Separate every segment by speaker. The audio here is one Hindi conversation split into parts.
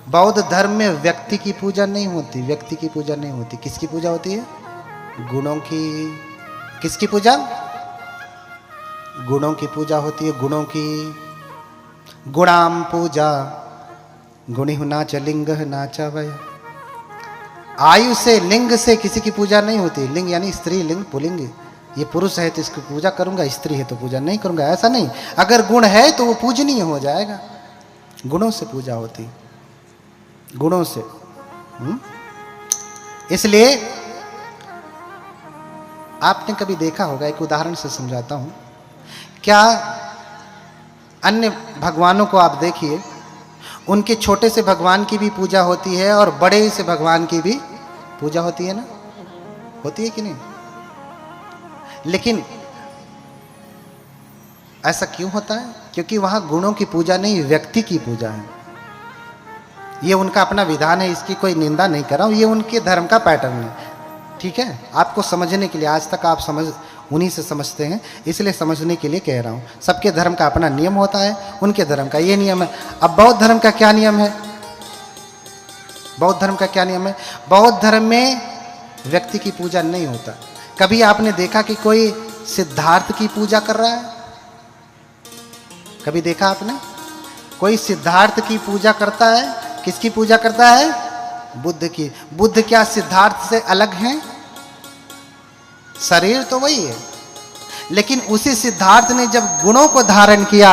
Speaker 1: बौद्ध धर्म में व्यक्ति की पूजा नहीं होती, व्यक्ति की पूजा नहीं होती। किसकी पूजा होती है? गुणों की। किसकी पूजा? गुणों की पूजा होती है, गुणों की। गुणाम पूजा गुणी नाच लिंग नाच वय। आयु से, लिंग से किसी की पूजा नहीं होती। लिंग यानी स्त्री लिंग, पुलिंग। ये पुरुष है तो इसकी पूजा करूंगा, स्त्री है तो पूजा नहीं करूंगा, ऐसा नहीं। अगर गुण है तो वो पूजनीय हो जाएगा। गुणों से पूजा होती, गुणों से। इसलिए आपने कभी देखा होगा, एक उदाहरण से समझाता हूं। क्या अन्य भगवानों को आप देखिए, उनके छोटे से भगवान की भी पूजा होती है और बड़े से भगवान की भी पूजा होती है ना? होती है कि नहीं? लेकिन ऐसा क्यों होता है? क्योंकि वहां गुणों की पूजा नहीं, व्यक्ति की पूजा है। ये उनका अपना विधान है, इसकी कोई निंदा नहीं कर रहा हूं, ये उनके धर्म का पैटर्न है। ठीक है, आपको समझने के लिए, आज तक आप समझ उन्हीं से समझते हैं, इसलिए समझने के लिए कह रहा हूं। सबके धर्म का अपना नियम होता है, उनके धर्म का ये नियम है। अब बौद्ध धर्म का क्या नियम है? बौद्ध धर्म का क्या नियम है? बौद्ध धर्म में व्यक्ति की पूजा नहीं होता। कभी आपने देखा कि कोई सिद्धार्थ की पूजा कर रहा है? कभी देखा आपने? कोई सिद्धार्थ की पूजा करता है? किसकी पूजा करता है? बुद्ध की। बुद्ध क्या सिद्धार्थ से अलग हैं? शरीर तो वही है, लेकिन उसी सिद्धार्थ ने जब गुणों को धारण किया,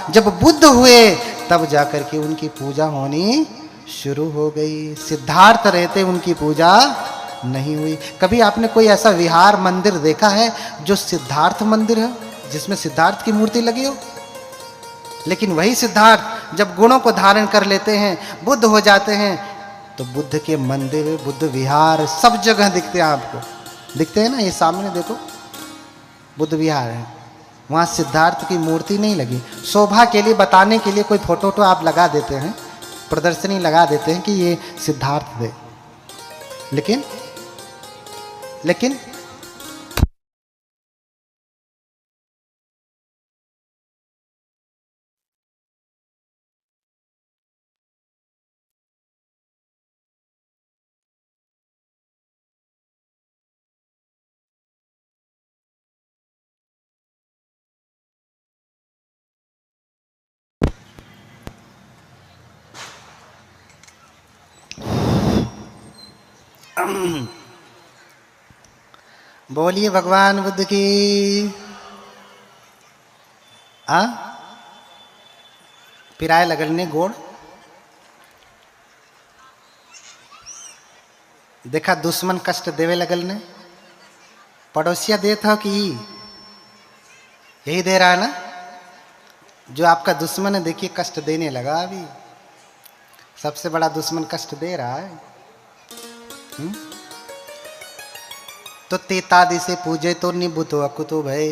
Speaker 1: जब बुद्ध हुए, तब जाकर के उनकी पूजा होनी शुरू हो गई। सिद्धार्थ रहते उनकी पूजा नहीं हुई। कभी आपने कोई ऐसा विहार मंदिर देखा है जो सिद्धार्थ मंदिर है, जिसमें सिद्धार्थ की मूर्ति लगी हो? लेकिन वही सिद्धार्थ जब गुणों को धारण कर लेते हैं, बुद्ध हो जाते हैं, तो बुद्ध के मंदिर, बुद्ध विहार सब जगह दिखते हैं आपको। दिखते हैं ना, ये सामने देखो बुद्ध विहार है, वहाँ सिद्धार्थ की मूर्ति नहीं लगी। शोभा के लिए, बताने के लिए कोई फोटो तो आप लगा देते हैं, प्रदर्शनी लगा देते हैं कि ये सिद्धार्थ दे, लेकिन बोलिए भगवान बुद्ध की। पिराए लगने गोड़ देखा, दुश्मन कष्ट देवे लगल ने, पड़ोसिया दे था कि यही दे रहा है ना? जो आपका दुश्मन है, देखिए कष्ट देने लगा। अभी सबसे बड़ा दुश्मन कष्ट दे रहा है। तो तेतादि से पूजे तो निबुतो अकुतो भय।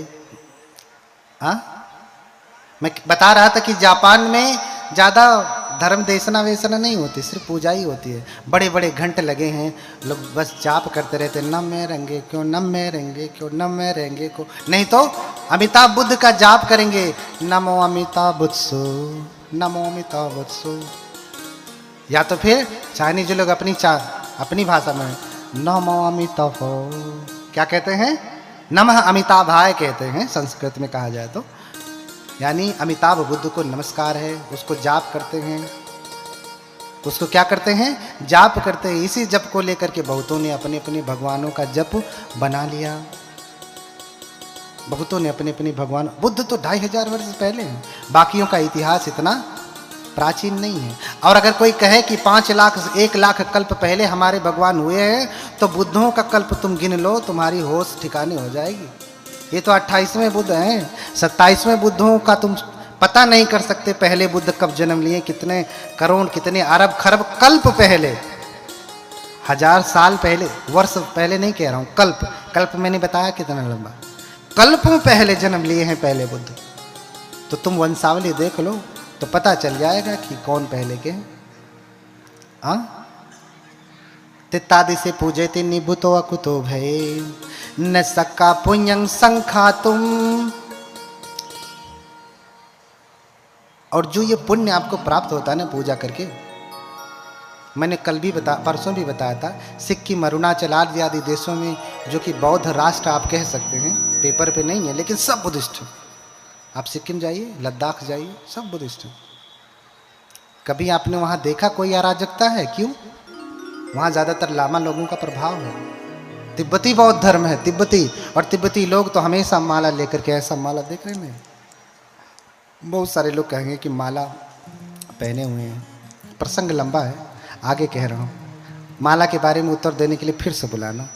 Speaker 1: मैं बता रहा था कि जापान में ज्यादा धर्म देशना वेसना नहीं होती, सिर्फ पूजा ही होती है। बड़े बड़े घंटे लगे हैं, लोग बस जाप करते रहते, नम में रहेंगे क्यों, नम में रहेंगे क्यों, नम में रहेंगे क्यों। नहीं तो अमिताभ बुद्ध का जाप करेंगे, नमो अमिताभ बुत्सु, नमो अमिताभ बुत्सु। या तो फिर चाइनीज लोग अपनी भाषा में नमो अमिताभ, क्या कहते हैं? नमः अमिताभाय कहते हैं, संस्कृत में कहा जाए तो। यानी अमिताभ बुद्ध को नमस्कार है, उसको जाप करते हैं। उसको क्या करते हैं? जाप करते हैं। इसी जप को लेकर के बहुतों ने अपने अपने भगवानों का जप बना लिया। बहुतों ने अपने अपने भगवान, बुद्ध तो 2500 वर्ष पहले हैं, बाकियों का इतिहास इतना प्राचीन नहीं है। और अगर कोई कहे कि 5 लाख 1 लाख कल्प पहले हमारे भगवान हुए हैं, तो बुद्धों का कल्प तुम गिन लो, तुम्हारी होश ठिकाने हो जाएगी। ये तो 28वें बुद्ध हैं, 27वें बुद्धों का तुम पता नहीं कर सकते पहले बुद्ध कब जन्म लिए, कितने करोड़, कितने अरब खरब कल्प पहले, 1000 साल पहले, वर्ष पहले नहीं कह रहा हूं, कल्प। कल्प मैंने बताया कितना लंबा, कल्पों पहले जन्म लिए हैं पहले बुद्ध। तो तुम वंशावली देख लो तो पता चल जाएगा कि कौन पहले के हैं। तित्तादि से पूजे थे निभुतो अकुतो भय, न सक्का पुण्यं संखातुम। और जो ये पुण्य आपको प्राप्त होता है ना पूजा करके, मैंने कल भी परसों भी बताया था, सिक्किम, अरुणाचल आदि देशों में जो कि बौद्ध राष्ट्र आप कह सकते हैं, पेपर पे नहीं है लेकिन सब बुद्धिस्ट हैं। आप सिक्किम जाइए, लद्दाख जाइए, सब बुद्धिस्ट हैं। कभी आपने वहाँ देखा कोई अराजकता है? क्यों? वहाँ ज़्यादातर लामा लोगों का प्रभाव है। तिब्बती बौद्ध धर्म है, तिब्बती, और तिब्बती लोग तो हमेशा माला लेकर के, ऐसा माला देख रहे हैं, बहुत सारे लोग कहेंगे कि माला पहने हुए हैं। प्रसंग लंबा है, आगे कह रहा हूँ। माला के बारे में उत्तर देने के लिए फिर से बुलाना,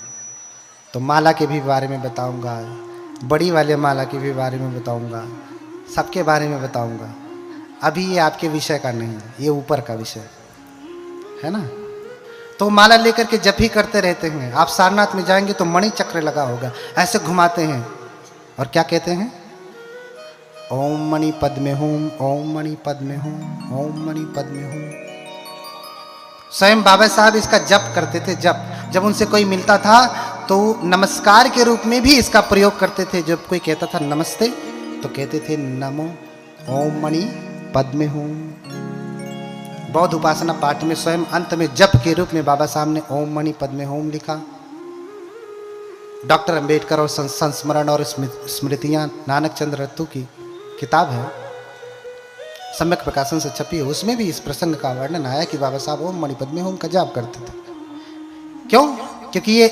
Speaker 1: तो माला के भी बारे में बताऊंगा, बड़ी वाले माला के भी बारे में बताऊंगा, सबके बारे में बताऊंगा। अभी ये आपके विषय का नहीं है, ये ऊपर का विषय है ना। तो माला लेकर के जब भी करते रहते हैं। आप सारनाथ में जाएंगे तो मणि चक्र लगा होगा, ऐसे घुमाते हैं और क्या कहते हैं? ओम मणि पद्मे होम, ओम मणि पद्मे होम, ओम मणि पद्मे होम। स्वयं बाबा साहब इसका जप करते थे। जब उनसे कोई मिलता था तो नमस्कार के रूप में भी इसका प्रयोग करते थे। जब कोई कहता था नमस्ते तो कहते थे नमो ओम मणि पद्मे होम। बौद्ध उपासना पाठ में स्वयं अंत में जप के रूप में बाबा साहब ने ओम मणि पद्मे होम लिखा। डॉक्टर अंबेडकर और संस्मरण और स्मृतियां, नानक चंद्र रत्तू की किताब है, सम्यक प्रकाशन से छपी है, उसमें भी इस प्रसंग का वर्णन आया कि बाबा साहब ओम मणि पद्मे होम का जाप करते थे। क्यों? क्योंकि ये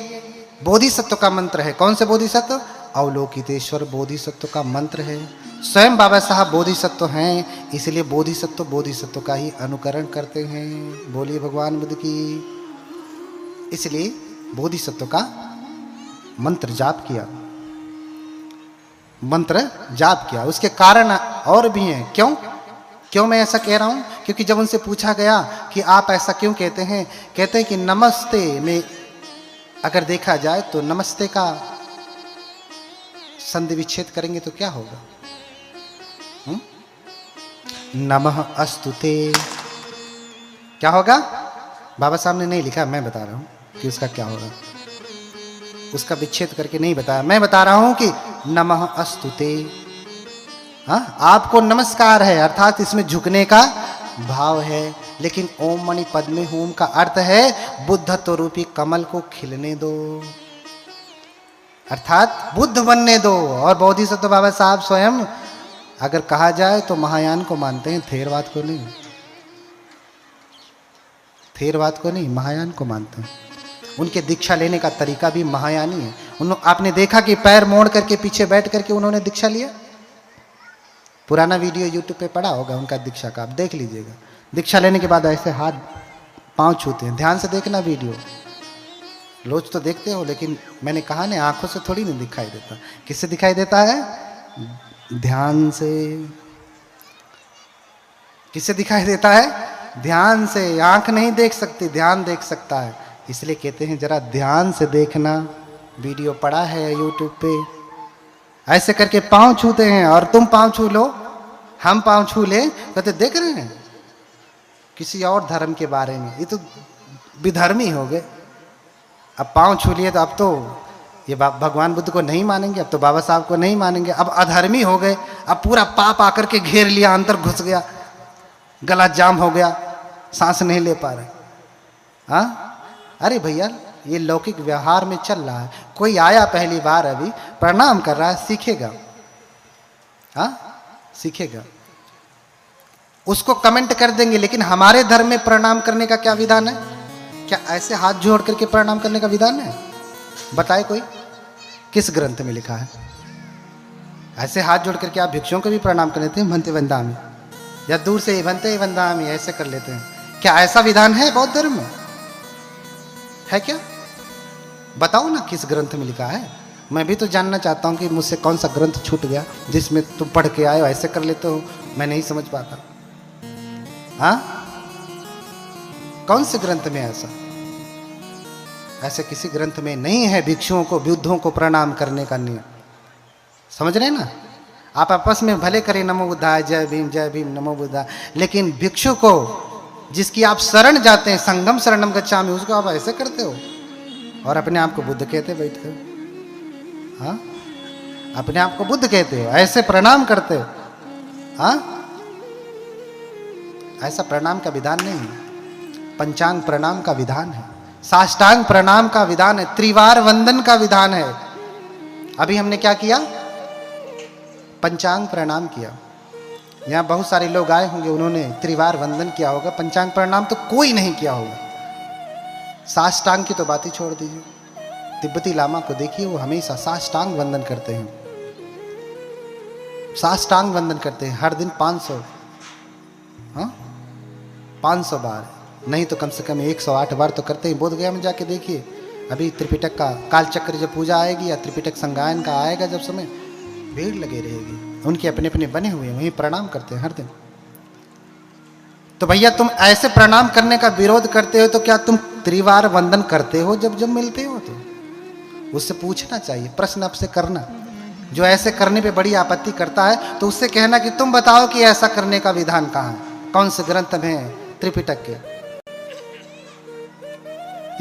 Speaker 1: बोधिसत्व का मंत्र है। कौन से बोधिसत्व? अवलोकितेश्वर बोधिसत्व का मंत्र है। स्वयं बाबा साहब बोधिसत्व हैं, इसलिए बोधिसत्व का ही अनुकरण करते हैं। बोलिए भगवान बुद्ध की। इसलिए बोधिसत्व का मंत्र जाप किया। उसके कारण और भी हैं। क्यों मैं ऐसा कह रहा हूं? क्योंकि जब उनसे पूछा गया कि आप ऐसा क्यों कहते हैं, कहते हैं कि नमस्ते में अगर देखा जाए तो नमस्ते का संधि विच्छेद करेंगे तो क्या होगा? नमः अस्तुते क्या होगा? बाबा साहब ने नहीं लिखा, मैं बता रहा हूं कि उसका क्या होगा। उसका विच्छेद करके नहीं बताया, मैं बता रहा हूं कि नमः अस्तुते। हाँ, आपको नमस्कार है, अर्थात इसमें झुकने का भाव है। लेकिन ओम मणि पद्मे होम का अर्थ है बुद्धत्व रूपी कमल को खिलने दो, अर्थात बुद्ध बनने दो। और बोधिसत्व बाबा साहब स्वयं अगर कहा जाए तो महायान को मानते हैं, थेरवाद को नहीं, महायान को मानते हैं। उनके दीक्षा लेने का तरीका भी महायानी है। आपने देखा कि पैर मोड़ करके पीछे बैठ करके उन्होंने दीक्षा लिया। पुराना वीडियो यूट्यूब पे पड़ा होगा उनका दीक्षा का, आप देख लीजिएगा। दीक्षा लेने के बाद ऐसे हाथ पांव छूते हैं। ध्यान से देखना वीडियो, रोज तो देखते हो, लेकिन मैंने कहा ना, आंखों से थोड़ी नहीं दिखाई देता। किससे दिखाई देता है? ध्यान से। किससे दिखाई देता है? ध्यान से। आंख नहीं देख सकती, ध्यान देख सकता है। इसलिए कहते हैं जरा ध्यान से देखना। वीडियो पड़ा है यूट्यूब पे। ऐसे करके पांव छूते हैं, और तुम पांव छू लो, हम पांव छू ले, कहते देख रहे हैं किसी और धर्म के बारे में, ये तो विधर्मी हो गए। अब पांव छू लिए तो अब तो ये भगवान बुद्ध को नहीं मानेंगे, अब तो बाबा साहब को नहीं मानेंगे, अब अधर्मी हो गए। अब पूरा पाप आकर के घेर लिया, अंदर घुस गया, गला जाम हो गया, सांस नहीं ले पा रहे। हाँ, अरे भैया, ये लौकिक व्यवहार में चल रहा है। कोई आया पहली बार, अभी प्रणाम कर रहा है, सीखेगा। हाँ, सीखेगा। उसको कमेंट कर देंगे, लेकिन हमारे धर्म में प्रणाम करने का क्या विधान है? क्या ऐसे हाथ जोड़ करके प्रणाम करने का विधान है? बताए कोई, किस ग्रंथ में लिखा है? ऐसे हाथ जोड़ करके आप भिक्षुओं को भी प्रणाम कर लेते हैं, भंते वंदामी, या दूर से भंते वंदामी ऐसे कर लेते हैं। क्या ऐसा विधान है बौद्ध धर्म में? है क्या? बताओ ना, किस ग्रंथ में लिखा है? मैं भी तो जानना चाहता हूं कि मुझसे कौन सा ग्रंथ छूट गया जिसमें तुम पढ़ के आए हो, ऐसे कर लेते हो, मैं नहीं समझ पाता। हाँ, कौन से ग्रंथ में ऐसा? ऐसे किसी ग्रंथ में नहीं है भिक्षुओं को, बुद्धों को प्रणाम करने का नियम। समझ रहे ना? आप आपस में भले करें नमो बुद्धाय, जय भीम नमो बुद्धाय, लेकिन भिक्षु को, जिसकी आप शरण जाते हैं, संगम शरणम गच्छामि, उसको आप ऐसे करते हो और अपने आप को बुद्ध कहते बैठते हो। हाँ, अपने आप को बुद्ध कहते हो, ऐसे प्रणाम करते हो। हाँ, ऐसा प्रणाम का विधान नहीं है। पंचांग प्रणाम का विधान है, साष्टांग प्रणाम का विधान है, त्रिवार वंदन का विधान है। अभी हमने क्या किया? पंचांग प्रणाम किया। यहां बहुत सारे लोग आए होंगे, उन्होंने त्रिवार वंदन किया होगा, पंचांग प्रणाम तो कोई नहीं किया होगा। साष्टांग की तो बात ही छोड़ दीजिए। तिब्बती लामा को देखिए, वो हमेशा साष्टांग वंदन करते हैं, साष्टांग वंदन करते हैं हर दिन 500, हाँ 500 बार, नहीं तो कम से कम 108 बार तो करते हैं। बोध गया में जाके देखिए, अभी त्रिपिटक का कालचक्र जब पूजा आएगी या त्रिपिटक संगायन का आएगा जब समय, भीड़ लगे रहेगी, उनके अपने अपने बने हुए हैं, वहीं प्रणाम करते हैं हर दिन। तो भैया तुम ऐसे प्रणाम करने का विरोध करते हो तो क्या तुम त्रिवार वंदन करते हो जब जब मिलते हो? तो उससे पूछना चाहिए, प्रश्न आपसे करना। जो ऐसे करने पे बड़ी आपत्ति करता है तो उससे कहना कि तुम बताओ कि ऐसा करने का विधान कहाँ है, कौन से ग्रंथ में, त्रिपिटक के,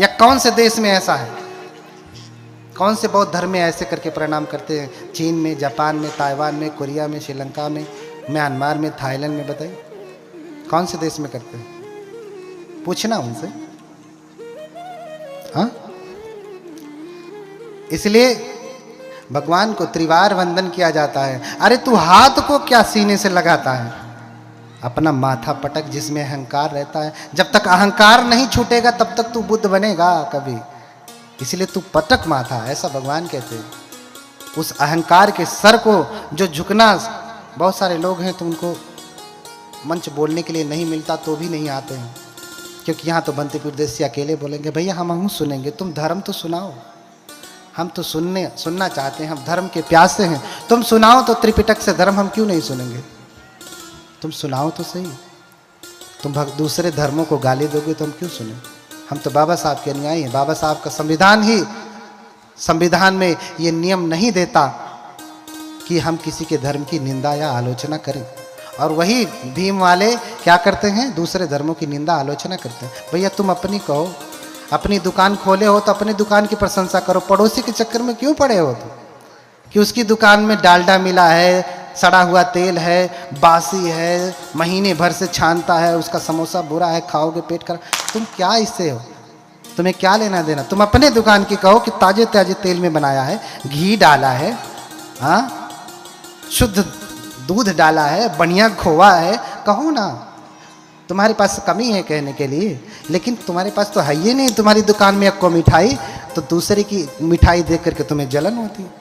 Speaker 1: या कौन से देश में ऐसा है, कौन से बौद्ध धर्म में ऐसे करके प्रणाम करते हैं? चीन में, जापान में, ताइवान में, कोरिया में, श्रीलंका में, म्यांमार में, थाईलैंड में, बताइए कौन से देश में करते हैं? पूछना उनसे। हाँ, इसलिए भगवान को त्रिवार वंदन किया जाता है। अरे तू हाथ को क्या सीने से लगाता है? अपना माथा पटक, जिसमें अहंकार रहता है। जब तक अहंकार नहीं छूटेगा तब तक तू बुद्ध बनेगा कभी, इसलिए तू पटक माथा, ऐसा भगवान कहते हैं। उस अहंकार के सर को जो झुकना, बहुत सारे लोग हैं तो उनको मंच बोलने के लिए नहीं मिलता तो भी नहीं आते हैं, क्योंकि यहाँ तो बंतीपुर देश से अकेले बोलेंगे, भैया हम सुनेंगे, तुम धर्म तो सुनाओ, हम तो सुनना चाहते हैं, हम धर्म के प्यासे हैं, तुम सुनाओ तो त्रिपिटक से धर्म, हम क्यों नहीं सुनेंगे? तुम सुनाओ तो सही। तुम दूसरे धर्मों को गाली दोगे तो हम क्यों सुने? हम तो बाबा साहब के अनुयायी हैं। बाबा साहब का संविधान ही, संविधान में ये नियम नहीं देता कि हम किसी के धर्म की निंदा या आलोचना करें, और वही भीम वाले क्या करते हैं? दूसरे धर्मों की निंदा आलोचना करते हैं। भैया तुम अपनी कहो, अपनी दुकान खोले हो तो अपनी दुकान की प्रशंसा करो, पड़ोसी के चक्कर में क्यों पड़े हो? तो कि उसकी दुकान में डालडा मिला है, सड़ा हुआ तेल है, बासी है, महीने भर से छानता है, उसका समोसा बुरा है, खाओगे पेट कर, तुम क्या इससे हो? तुम्हें क्या लेना देना? तुम अपने दुकान की कहो कि ताजे ताजे तेल में बनाया है, घी डाला है, हाँ शुद्ध दूध डाला है, बढ़िया खोआ है, कहो ना। तुम्हारे पास कमी है कहने के लिए, लेकिन तुम्हारे पास तो है ही नहीं। तुम्हारी दुकान में एक को मिठाई, तो दूसरे की मिठाई देख करके तुम्हें जलन होती है।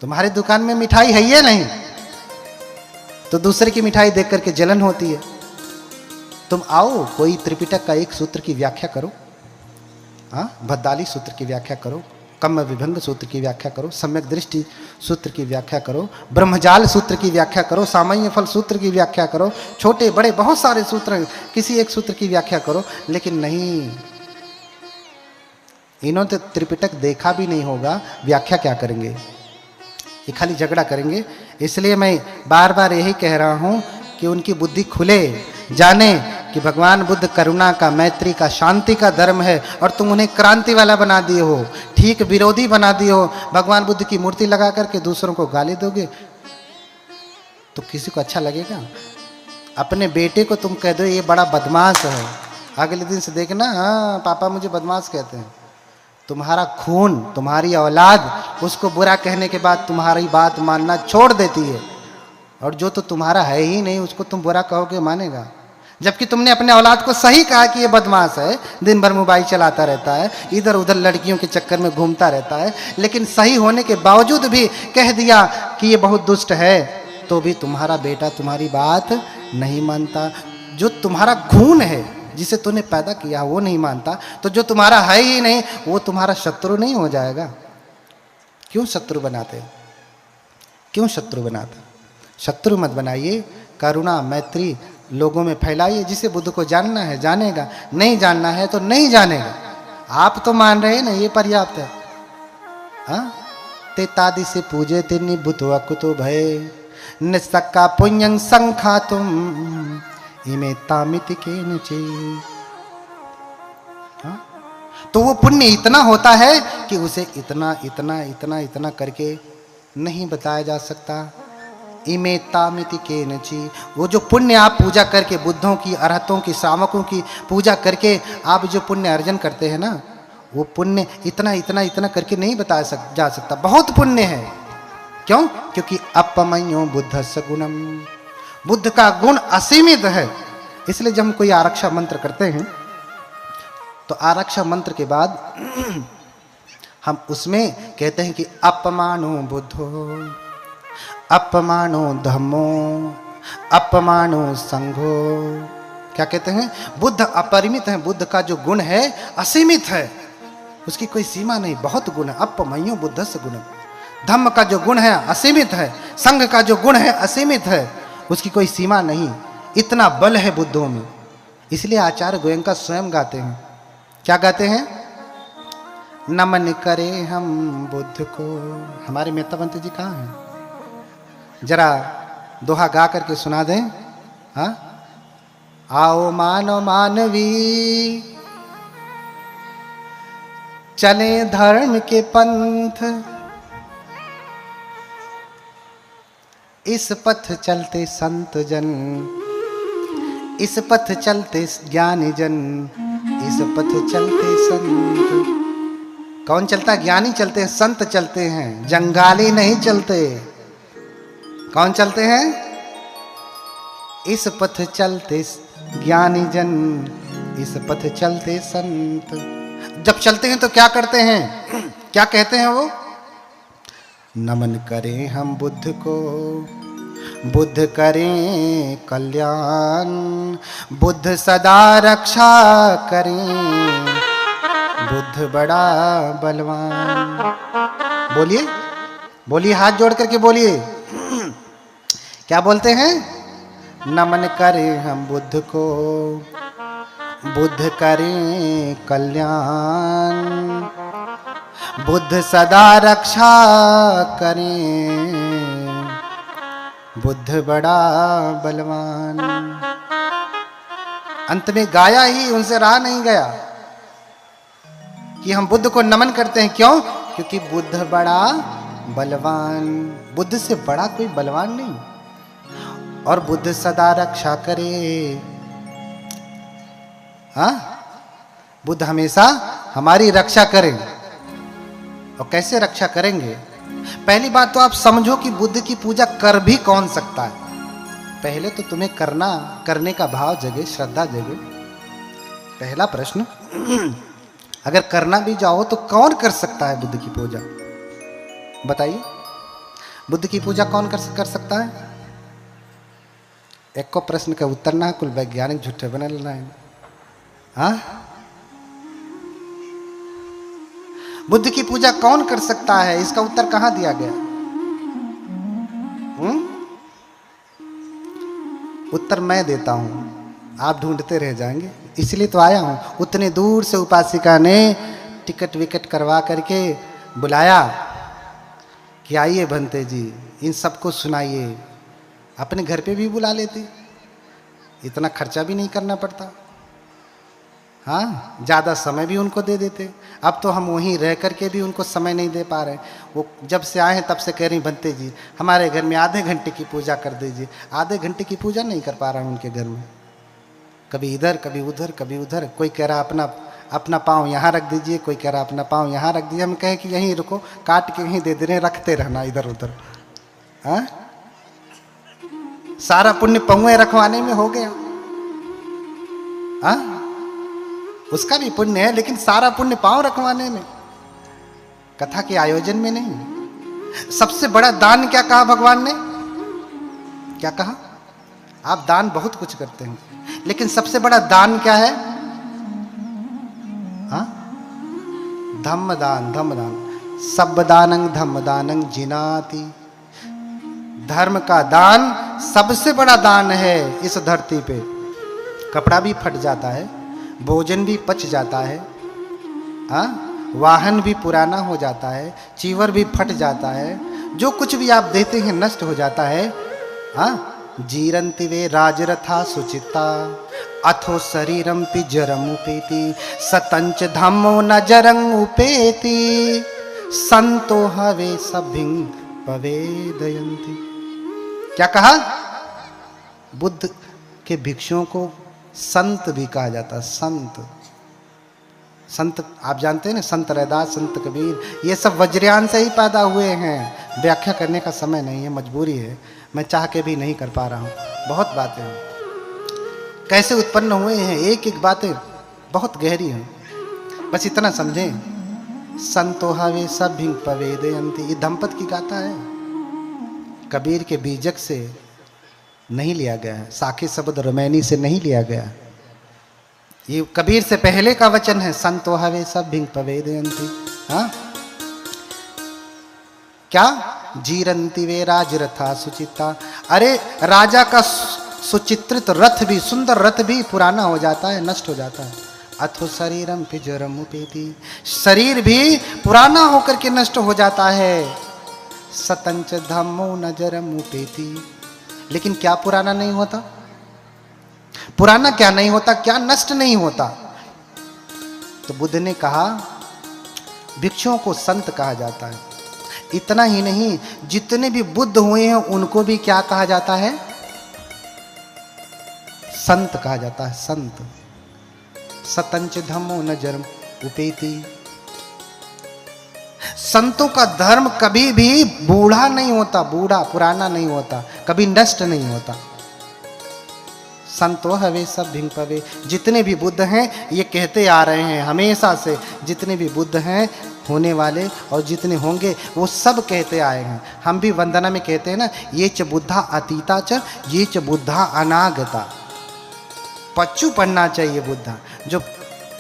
Speaker 1: तुम्हारी दुकान में मिठाई है ही नहीं तो दूसरे की मिठाई देख करके जलन होती है। तुम आओ, कोई त्रिपिटक का एक सूत्र की व्याख्या करो, हाँ भद्दाली सूत्र की व्याख्या करो, कम्म विभंग सूत्र की व्याख्या करो, सम्यक दृष्टि सूत्र की व्याख्या करो, ब्रह्मजाल सूत्र की व्याख्या करो, सामान्य फल सूत्र की व्याख्या करो, छोटे बड़े बहुत सारे सूत्र हैं, किसी एक सूत्र की व्याख्या करो। लेकिन नहीं, इन्होंने तो त्रिपिटक देखा भी नहीं होगा, व्याख्या क्या करेंगे? ये खाली झगड़ा करेंगे। इसलिए मैं बार बार यही कह रहा हूं कि उनकी बुद्धि खुले, जाने कि भगवान बुद्ध करुणा का, मैत्री का, शांति का धर्म है, और तुम उन्हें क्रांति वाला बना दिए हो, ठीक विरोधी बना दिए हो। भगवान बुद्ध की मूर्ति लगा करके दूसरों को गाली दोगे तो किसी को अच्छा लगेगा? अपने बेटे को तुम कह दो ये बड़ा बदमाश है, अगले दिन से देखना हाँ पापा मुझे बदमाश कहते हैं। तुम्हारा खून, तुम्हारी औलाद उसको बुरा कहने के बाद तुम्हारी बात मानना छोड़ देती है, और जो तो तुम्हारा है ही नहीं उसको तुम बुरा कहोगे मानेगा? जबकि तुमने अपने औलाद को सही कहा कि ये बदमाश है, दिन भर मोबाइल चलाता रहता है, इधर उधर लड़कियों के चक्कर में घूमता रहता है, लेकिन सही होने के बावजूद भी कह दिया कि ये बहुत दुष्ट है, तो भी तुम्हारा बेटा तुम्हारी बात नहीं मानता। जो तुम्हारा खून है, जिसे तूने पैदा किया वो नहीं मानता, तो जो तुम्हारा है ही नहीं वो तुम्हारा शत्रु नहीं हो जाएगा? क्यों शत्रु बनाते? क्यों शत्रु बनाते? शत्रु मत बनाइए, करुणा मैत्री लोगों में फैलाइए। जिसे बुद्ध को जानना है जानेगा, नहीं जानना है तो नहीं जानेगा। आप तो मान रहे हैं ना, ये पर्याप्त है। हाँ, ते तादि से पूजे ते निभुत वकुतो भय निसक्का पुण्यं संखातुम इमे तामिति के नुचे। हाँ, तो वो पुण्य इतना होता है कि उसे इतना इतना इतना इतना करके नहीं बताया जा सकता। इमे तामिति केनचि। वो जो पुण्य आप पूजा करके बुद्धों की, अरहतों की, श्रावकों की पूजा करके आप जो पुण्य अर्जन करते हैं ना, वो पुण्य इतना इतना इतना करके नहीं जा सकता। बहुत पुण्य है। क्यों? क्योंकि अपमयो बुद्धस्य गुणम, बुद्ध का गुण असीमित है। इसलिए जब हम कोई आरक्षा मंत्र करते हैं तो आरक्षा मंत्र के बाद हम उसमें कहते हैं कि अपमानो बुद्धो, अपमानो धम्मो, अपमानो संघो। क्या कहते हैं? बुद्ध अपरिमित है, बुद्ध का जो गुण है असीमित है, उसकी कोई सीमा नहीं, बहुत गुण है। अपमयो बुद्धस्य गुणम। धम्म का जो गुण है असीमित है, संघ का जो गुण है असीमित है, उसकी कोई सीमा नहीं। इतना बल है बुद्धों में। इसलिए आचार्य गोयंका स्वयं गाते हैं। क्या गाते हैं? नमन करे हम बुद्ध को। हमारे मेहताबंत जी कहाँ हैं? जरा दोहा गा करके सुना दें। हाँ, आओ मानो मानवी चले धर्म के पंथ, इस पथ चलते संत जन, इस पथ चलते ज्ञानी जन, इस पथ चलते संत। कौन चलता? ज्ञानी चलते हैं, संत चलते हैं, जंगाली नहीं चलते। कौन चलते हैं? इस पथ चलते ज्ञानी जन, इस पथ चलते संत। जब चलते हैं तो क्या करते हैं? क्या कहते हैं वो? नमन करें हम बुद्ध को, बुद्ध करें कल्याण, बुद्ध सदा रक्षा करें, बुद्ध बड़ा बलवान। बोलिए, बोलिए, हाथ जोड़ करके बोलिए। क्या बोलते हैं? नमन करें हम बुद्ध को, बुद्ध करें कल्याण, बुद्ध सदा रक्षा करें, बुद्ध बड़ा बलवान। अंत में गाया ही, उनसे रहा नहीं गया कि हम बुद्ध को नमन करते हैं। क्यों? क्योंकि बुद्ध बड़ा बलवान, बुद्ध से बड़ा कोई बलवान नहीं। और बुद्ध सदा रक्षा करे। हाँ, बुद्ध हमेशा हमारी रक्षा करें। और कैसे रक्षा करेंगे? पहली बात तो आप समझो कि बुद्ध की पूजा कर भी कौन सकता है। पहले तो तुम्हें करने का भाव जगे, श्रद्धा जगे। पहला प्रश्न, अगर करना भी जाओ तो कौन कर सकता है बुद्ध की पूजा? बताइए, बुद्ध की पूजा कौन कर सकता है? एक को प्रश्न का उत्तर ना, कुल वैज्ञानिक झूठे बने लेना है। हाँ, बुद्ध की पूजा कौन कर सकता है? इसका उत्तर कहां दिया गया? उत्तर मैं देता हूं, आप ढूंढते रह जाएंगे। इसलिए तो आया हूं। उतने दूर से उपासिका ने टिकट विकट करवा करके बुलाया कि आइए भंते जी, इन सबको सुनाइए। अपने घर पे भी बुला लेते, इतना खर्चा भी नहीं करना पड़ता। हाँ, ज़्यादा समय भी उनको दे देते। अब तो हम वहीं रह करके भी उनको समय नहीं दे पा रहे। वो जब से आए हैं तब से कह रही, भंते जी हमारे घर में आधे घंटे की पूजा कर दीजिए। आधे घंटे की पूजा नहीं कर पा रहा हूँ उनके घर में। कभी इधर, कभी उधर, कभी उधर। कोई कह रहा अपना पाँव यहाँ रख दीजिए, कोई कह रहा अपना पाँव यहाँ रख दीजिए। हम कहें कि यहीं रुको, काट के यहीं दे दे रहे, रखते रहना इधर उधर। हाँ, सारा पुण्य पहुए रखवाने में हो गया। हाँ, उसका भी पुण्य है, लेकिन सारा पुण्य पांव रखवाने में, कथा के आयोजन में नहीं। सबसे बड़ा दान क्या कहा भगवान ने? क्या कहा? आप दान बहुत कुछ करते हैं, लेकिन सबसे बड़ा दान क्या है? हाँ, धम्म दान। धम्म दान सब दानंग धम्म दानंग जिनाति। धर्म का दान सबसे बड़ा दान है इस धरती पे। कपड़ा भी फट जाता है, भोजन भी पच जाता है, हाँ, वाहन भी पुराना हो जाता है, चीवर भी फट जाता है, जो कुछ भी आप देते हैं नष्ट हो जाता है। हाँ, जीरन्ति वे राजरथा सुचिता अथो शरीरम पि जरम उपेति सतंच धम्मो न जरंग उपेति संतो हवे सभिंग पवेदयन्ति। क्या कहा? बुद्ध के भिक्षुओं को संत भी कहा जाता है। संत, संत आप जानते हैं ना, संत रैदास, संत कबीर, ये सब वज्रयान से ही पैदा हुए हैं। व्याख्या करने का समय नहीं है, मजबूरी है, मैं चाह के भी नहीं कर पा रहा हूँ। बहुत बातें हैं, कैसे उत्पन्न हुए हैं, एक एक बातें बहुत गहरी हैं। बस इतना समझें, संतो हवे सब भिंग पवेदयंती, ये धम्पत की गाथा है, कबीर के बीजक से नहीं लिया गया है, साखे शब्द रमैनी से नहीं लिया गया। ये कबीर से पहले का वचन है, संतो हवे सब भिंग पवेदयंती। हाँ, क्या? जीरंती वे राजरथा सुचिता। अरे राजा का सुचित्रित रथ भी, सुंदर रथ भी पुराना हो जाता है, नष्ट हो जाता है। अथो शरीरम पिजरम उपेति, शरीर भी पुराना होकर के नष्ट हो जाता है। सतंच धम्मो नजरम उपेति, लेकिन क्या पुराना नहीं होता? पुराना क्या नहीं होता, क्या नष्ट नहीं होता? तो बुद्ध ने कहा भिक्षुओं को संत कहा जाता है। इतना ही नहीं, जितने भी बुद्ध हुए हैं उनको भी क्या कहा जाता है? संत कहा जाता है, संत। सतंच धम्मो नजरम उपेति, संतों का धर्म कभी भी बूढ़ा नहीं होता, बूढ़ा पुराना नहीं होता, कभी नष्ट नहीं होता। संतो हवे सब भिंग पवे, जितने भी बुद्ध हैं ये कहते आ रहे हैं हमेशा से, जितने भी बुद्ध हैं होने वाले और जितने होंगे वो सब कहते आए हैं। हम भी वंदना में कहते हैं ना, ये च बुद्धा अतीता च ये च बुद्धा अनागता। पच्चू पढ़ना चाहिए बुद्धा, जो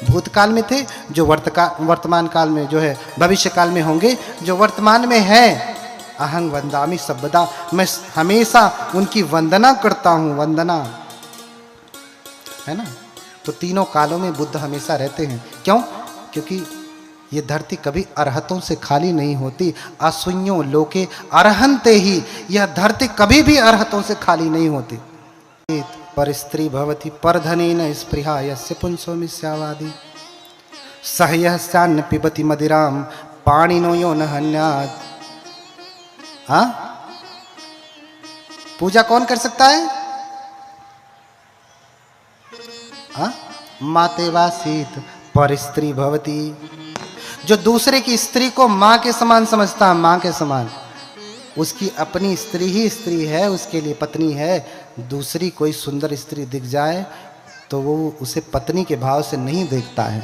Speaker 1: भूतकाल में थे, जो वर्तमान काल में जो है, भविष्य काल में होंगे, जो वर्तमान में है। अहं वंदामि सर्वदा, मैं हमेशा उनकी वंदना करता हूँ, वंदना है ना। तो तीनों कालों में बुद्ध हमेशा रहते हैं। क्यों? क्योंकि ये धरती कभी अरहतों से खाली नहीं होती। असुन्यो लोके अरहंते ही, यह धरती कभी भी अरहतों से खाली नहीं होती। पर स्त्री भवति परधनेन स्पृहा यस्य पुंसो मिथ्यावादी, सहयः स्यान्न पिबति मदिराम पाणिनो यो न हन्यात्। हाँ, पूजा कौन कर सकता है? हाँ, मातेवा सीत पर स्त्री भवति, जो दूसरे की स्त्री को माँ के समान समझता है, माँ के समान, उसकी अपनी स्त्री ही स्त्री है, उसके लिए पत्नी है। दूसरी कोई सुंदर स्त्री दिख जाए तो वो उसे पत्नी के भाव से नहीं देखता है।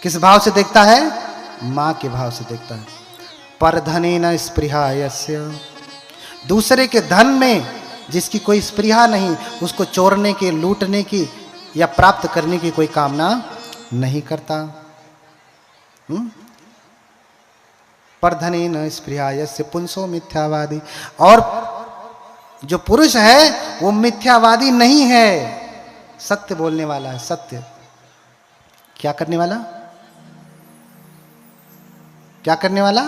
Speaker 1: किस भाव से देखता है? माँ के भाव से देखता है। परधनेन स्पृहा यस्य, दूसरे के धन में जिसकी कोई स्पृहा नहीं, उसको चोरने की, लूटने की या प्राप्त करने की कोई कामना नहीं करता। परधनेन स्पृहा यस्य पुंसो मिथ्यावादी, और जो पुरुष है वो मिथ्यावादी नहीं है, सत्य बोलने वाला है। सत्य क्या करने वाला? क्या करने वाला?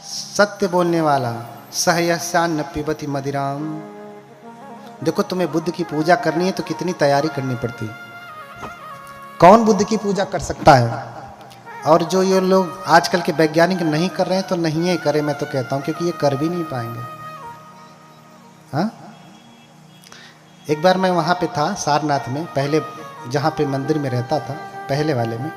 Speaker 1: सत्य बोलने वाला। सहयस्यान्न पिबति मदिराम। देखो, तुम्हें बुद्ध की पूजा करनी है तो कितनी तैयारी करनी पड़ती है। कौन बुद्ध की पूजा कर सकता है? और जो ये लोग आजकल के वैज्ञानिक नहीं कर रहे हैं तो नहीं है करें, मैं तो कहता हूं, क्योंकि ये कर भी नहीं पाएंगे। हाँ, एक बार मैं वहाँ पे था सारनाथ में, पहले जहाँ पे मंदिर में रहता था, पहले वाले में,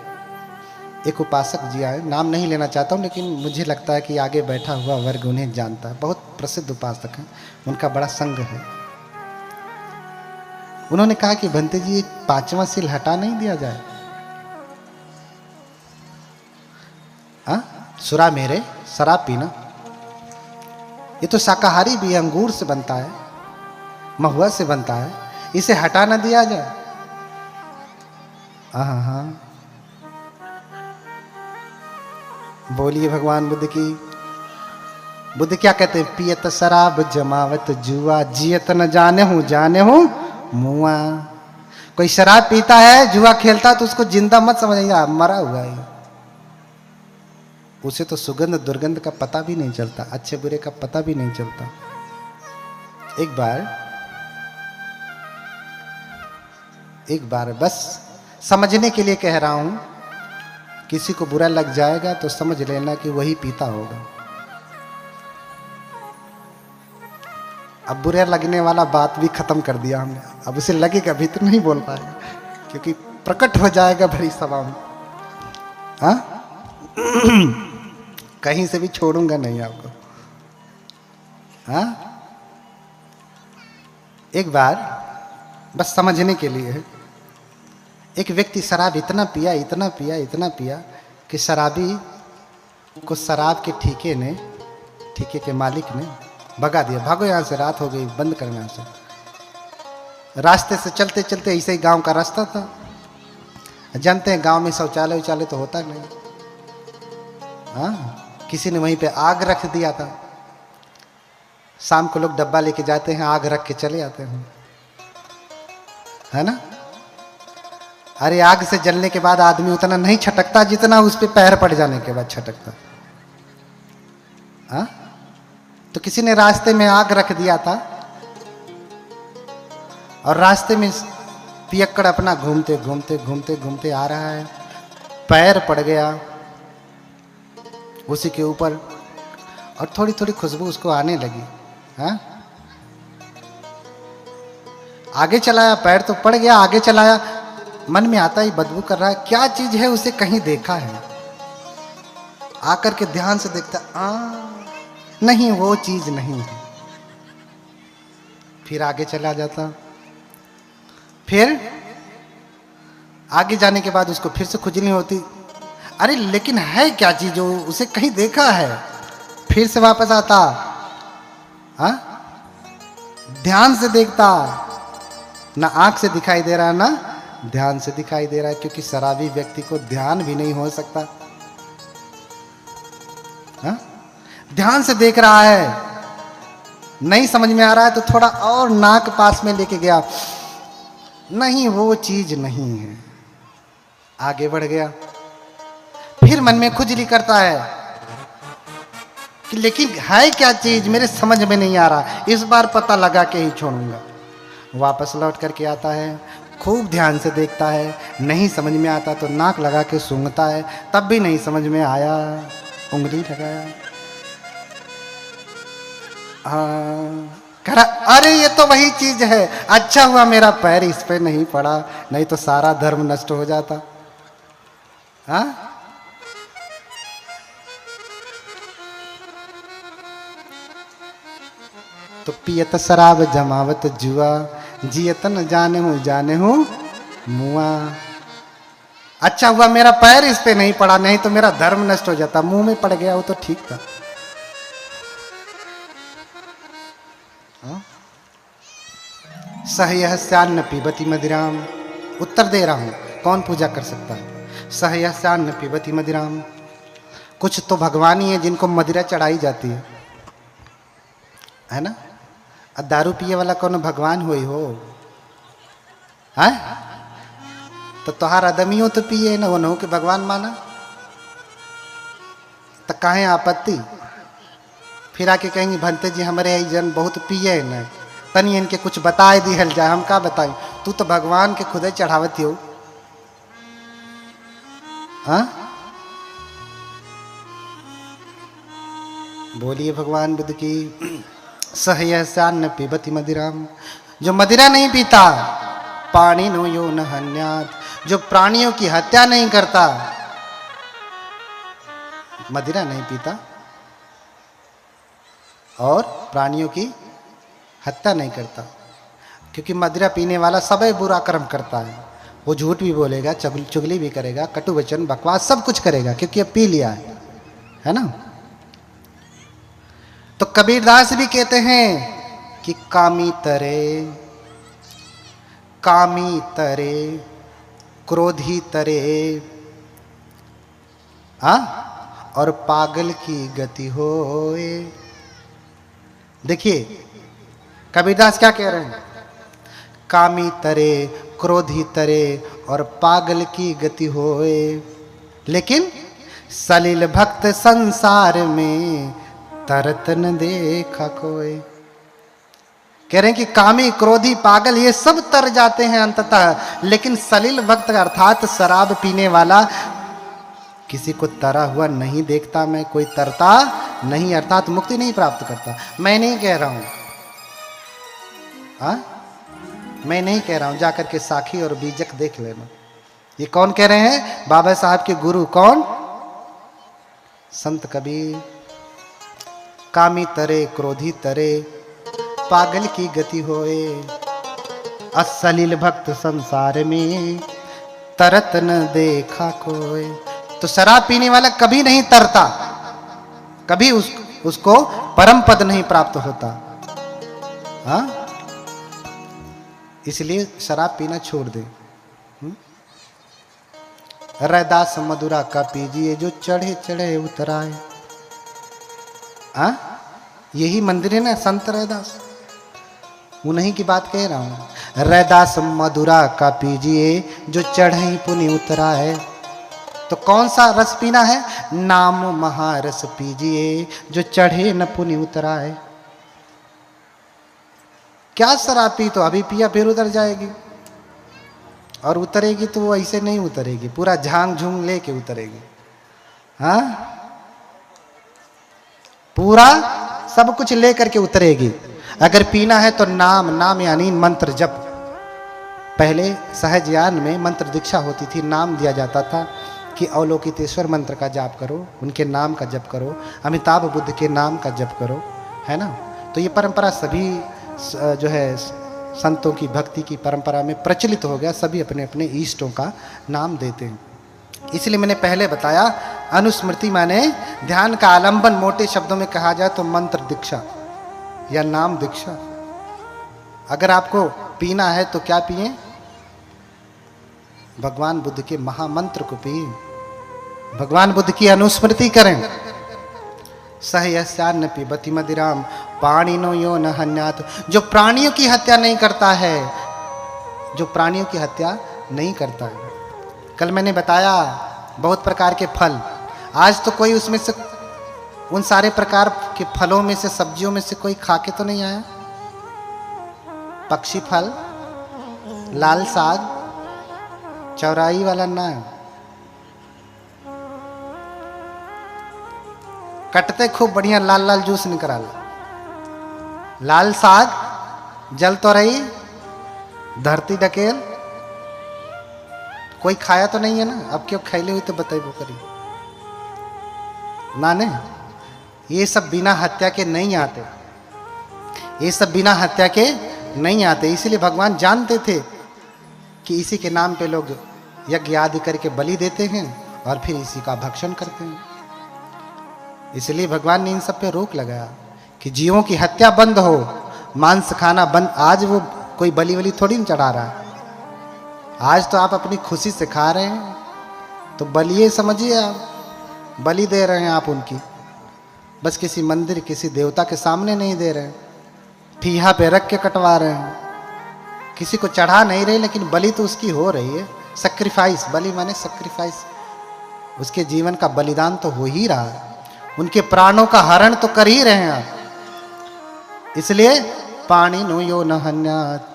Speaker 1: एक उपासक जी आए, नाम नहीं लेना चाहता हूँ, लेकिन मुझे लगता है कि आगे बैठा हुआ वर्ग उन्हें जानता है, बहुत प्रसिद्ध उपासक हैं, उनका बड़ा संघ है। उन्होंने कहा कि भंते जी, एक 5वां सील हटा नहीं दिया जाए? हाँ, सुरा मेरे, शराब पीना, ये तो शाकाहारी भी अंगूर से बनता है, महुआ से बनता है, इसे हटा ना दिया जाए? हाँ हाँ, बोलिए भगवान बुद्ध की। बुद्ध क्या कहते हैं? पियत शराब जमावत जुआ, जियत न जाने हूँ मुआ। कोई शराब पीता है, जुआ खेलता है, तो उसको जिंदा मत समझिएगा, मरा हुआ है। उसे तो सुगंध दुर्गंध का पता भी नहीं चलता, अच्छे बुरे का पता भी नहीं चलता। एक बार बस समझने के लिए कह रहा हूं, किसी को बुरा लग जाएगा तो समझ लेना कि वही पीता होगा। अब बुरे लगने वाला बात भी खत्म कर दिया हमने। अब उसे लगेगा भी तो नहीं बोल पाएगा, क्योंकि प्रकट हो जाएगा भरी सभा में। हाँ कहीं से भी छोड़ूंगा नहीं आपको। हाँ एक बार बस समझने के लिए है, एक व्यक्ति शराब इतना पिया इतना पिया इतना पिया कि शराबी को शराब के ठेके के मालिक ने भगा दिया, भागो यहाँ से, रात हो गई, बंद करना यहाँ से। रास्ते से चलते चलते, ऐसे ही गांव का रास्ता था, जानते हैं गांव में शौचालय उचालय तो होता नहीं। हाँ किसी ने वहीं पे आग रख दिया था। शाम को लोग डब्बा लेके जाते हैं, आग रख के चले आते हैं, है ना। अरे आग से जलने के बाद आदमी उतना नहीं छटकता जितना उस पे पैर पड़ जाने के बाद छटकता। हाँ तो किसी ने रास्ते में आग रख दिया था और रास्ते में पियक्कड़ अपना घूमते घूमते घूमते घूमते आ रहा है, पैर पड़ गया उसी के ऊपर और थोड़ी थोड़ी खुशबू उसको आने लगी। हाँ आगे चलाया, पैर तो पड़ गया, आगे चलाया, मन में आता ही बदबू कर रहा है, क्या चीज है, उसे कहीं देखा है। आकर के ध्यान से देखता, नहीं वो चीज नहीं है। फिर आगे चला जाता, फिर आगे जाने के बाद उसको फिर से खुजली होती, अरे लेकिन है क्या चीज जो उसे कहीं देखा है। फिर से वापस आता, हाँ ध्यान से देखता, ना आंख से दिखाई दे रहा ना ध्यान से दिखाई दे रहा है, क्योंकि शराबी व्यक्ति को ध्यान भी नहीं हो सकता। हाँ ध्यान से देख रहा है, नहीं समझ में आ रहा है तो थोड़ा और नाक पास में लेके गया, नहीं वो चीज नहीं है। आगे बढ़ गया, फिर मन में खुजली करता है कि लेकिन है क्या चीज, मेरे समझ में नहीं आ रहा, इस बार पता लगा के ही छोड़ूंगा। वापस लौट करके आता है, खूब ध्यान से देखता है, नहीं समझ में आता तो नाक लगा के सूंघता है, तब भी नहीं समझ में आया, उंगली लगाया, कह रहा अरे ये तो वही चीज है, अच्छा हुआ मेरा पैर इस पे नहीं पड़ा, नहीं तो सारा धर्म नष्ट हो जाता। हाँ तो पियत शराब जमावत जुआ, जियत न जाने हूँ मुआ। अच्छा हुआ मेरा पैर इस पे नहीं पड़ा, नहीं तो मेरा धर्म नष्ट हो जाता। मुंह में पड़ गया वो तो ठीक था। सहयस्यान्न पिबती मदिराम, उत्तर दे रहा हूं, कौन पूजा कर सकता है। सहयस्यान्न पिबती मदिराम, कुछ तो भगवान ही है जिनको मदिरा चढ़ाई जाती है ना। दारू पिए वाला कौन भगवान हुई हो, है तो तोहार आदमियों तो पिए ना, वो के भगवान माना तो काहे आपत्ति। फिर आके कहेंगे भंते जी हमारे जन बहुत पिए न, तनी इनके कुछ बताए दिहल जाए। हम का बताएं, तू तो भगवान के खुदे चढ़ावती हो। हाँ बोलिए भगवान बुद्ध की। सहयस्यान्न पिबती मदिराम, जो मदिरा नहीं पीता, पानी नो यो न हन्यात, जो प्राणियों की हत्या नहीं करता, मदिरा नहीं पीता और प्राणियों की हत्या नहीं करता। क्योंकि मदिरा पीने वाला सबे बुरा कर्म करता है, वो झूठ भी बोलेगा, चुगली भी करेगा, कटु वचन बकवास सब कुछ करेगा, क्योंकि अब पी लिया है ना। तो कबीरदास भी कहते हैं कि कामी तरे क्रोधी तरे, और पागल की गति होए। देखिए कबीरदास क्या कह रहे हैं, कामी तरे क्रोधी तरे और पागल की गति होए, लेकिन सलिल भक्त संसार में तरत न देखा कोई। कह रहे हैं कि कामी क्रोधी पागल ये सब तर जाते हैं अंततः, लेकिन सलिल भक्त अर्थात शराब पीने वाला किसी को तरा हुआ नहीं देखता मैं, कोई तरता नहीं, अर्थात मुक्ति नहीं प्राप्त करता। मैं नहीं कह रहा हूं, हाँ, मैं नहीं कह रहा हूं, जाकर के साखी और बीजक देख लेना। ये कौन कह रहे हैं? बाबा साहब के गुरु। कौन? संत कबीर। कामी तरे क्रोधी तरे, पागल की गति होए, असलील भक्त संसार में, तरत न देखा कोई। तो शराब पीने वाला कभी नहीं तरता, कभी उसको परम पद नहीं प्राप्त होता। हाँ, इसलिए शराब पीना छोड़ दे। रैदास मधुरा का पीजिए, जो चढ़े चढ़े उतराए। यही मंदिर है ना संत रैदास, उन्हीं की बात कह रहा हूं। रैदास मधुरा का पीजिए, जो चढ़े पुनि उतराए। तो कौन सा रस पीना है? नाम महारस पीजिए, जो चढ़े न पुनि उतराए। क्या शराब पी तो अभी पिया फिर उतर जाएगी, और उतरेगी तो वो ऐसे नहीं उतरेगी, पूरा झांग झूंग लेके उतरेगी। हाँ, पूरा सब कुछ लेकर के उतरेगी। अगर पीना है तो नाम, नाम यानी मंत्र जप। पहले सहज ज्ञान में मंत्र दीक्षा होती थी, नाम दिया जाता था कि अवलोकितेश्वर मंत्र का जाप करो, उनके नाम का जप करो, अमिताभ बुद्ध के नाम का जप करो, है ना। तो ये परंपरा सभी जो है संतों की भक्ति की परंपरा में प्रचलित हो गया, सभी अपने अपने इष्टों का नाम देते हैं। इसलिए मैंने पहले बताया, अनुस्मृति माने ध्यान का आलंबन। मोटे शब्दों में कहा जाए तो मंत्र दीक्षा या नाम दीक्षा। अगर आपको पीना है तो क्या पिए? भगवान बुद्ध के महामंत्र को पिए, भगवान बुद्ध की अनुस्मृति करें। सहयस्यान्न पिबति मदिराम, पाणिनो यो न हन्यात्। जो प्राणियों की हत्या नहीं करता है, जो प्राणियों की हत्या नहीं करता है। कल मैंने बताया बहुत प्रकार के फल। आज तो कोई उसमें से, उन सारे प्रकार के फलों में से, सब्जियों में से कोई खा के तो नहीं आया। पक्षी फल, लाल साग, चौराई वाला ना, कटते खूब बढ़िया लाल लाल जूस निकला। लाल साग, जल तो रही, धरती डकेल, कोई खाया तो नहीं है ना। अब क्यों खैले हुई तो बताइए करी नाने। ये सब बिना हत्या के नहीं आते, ये सब बिना हत्या के नहीं आते। इसलिए भगवान जानते थे कि इसी के नाम पे लोग यज्ञ आदि करके बलि देते हैं और फिर इसी का भक्षण करते हैं। इसलिए भगवान ने इन सब पे रोक लगाया कि जीवों की हत्या बंद हो, मांस खाना बंद। आज वो कोई बलि वली थोड़ी नहीं चढ़ा रहा है, आज तो आप अपनी खुशी से खा रहे हैं। तो बलिए समझिए, आप बलि दे रहे हैं आप उनकी, बस किसी मंदिर किसी देवता के सामने नहीं दे रहे हैं, ठीहा पे रख के कटवा रहे हैं, किसी को चढ़ा नहीं रहे, लेकिन बलि तो उसकी हो रही है। सैक्रिफाइस, बलि माने सैक्रिफाइस, उसके जीवन का बलिदान तो हो ही रहा है, उनके प्राणों का हरण तो कर ही रहे हैं आप। इसलिए पाणिनो यो न हन्यात्।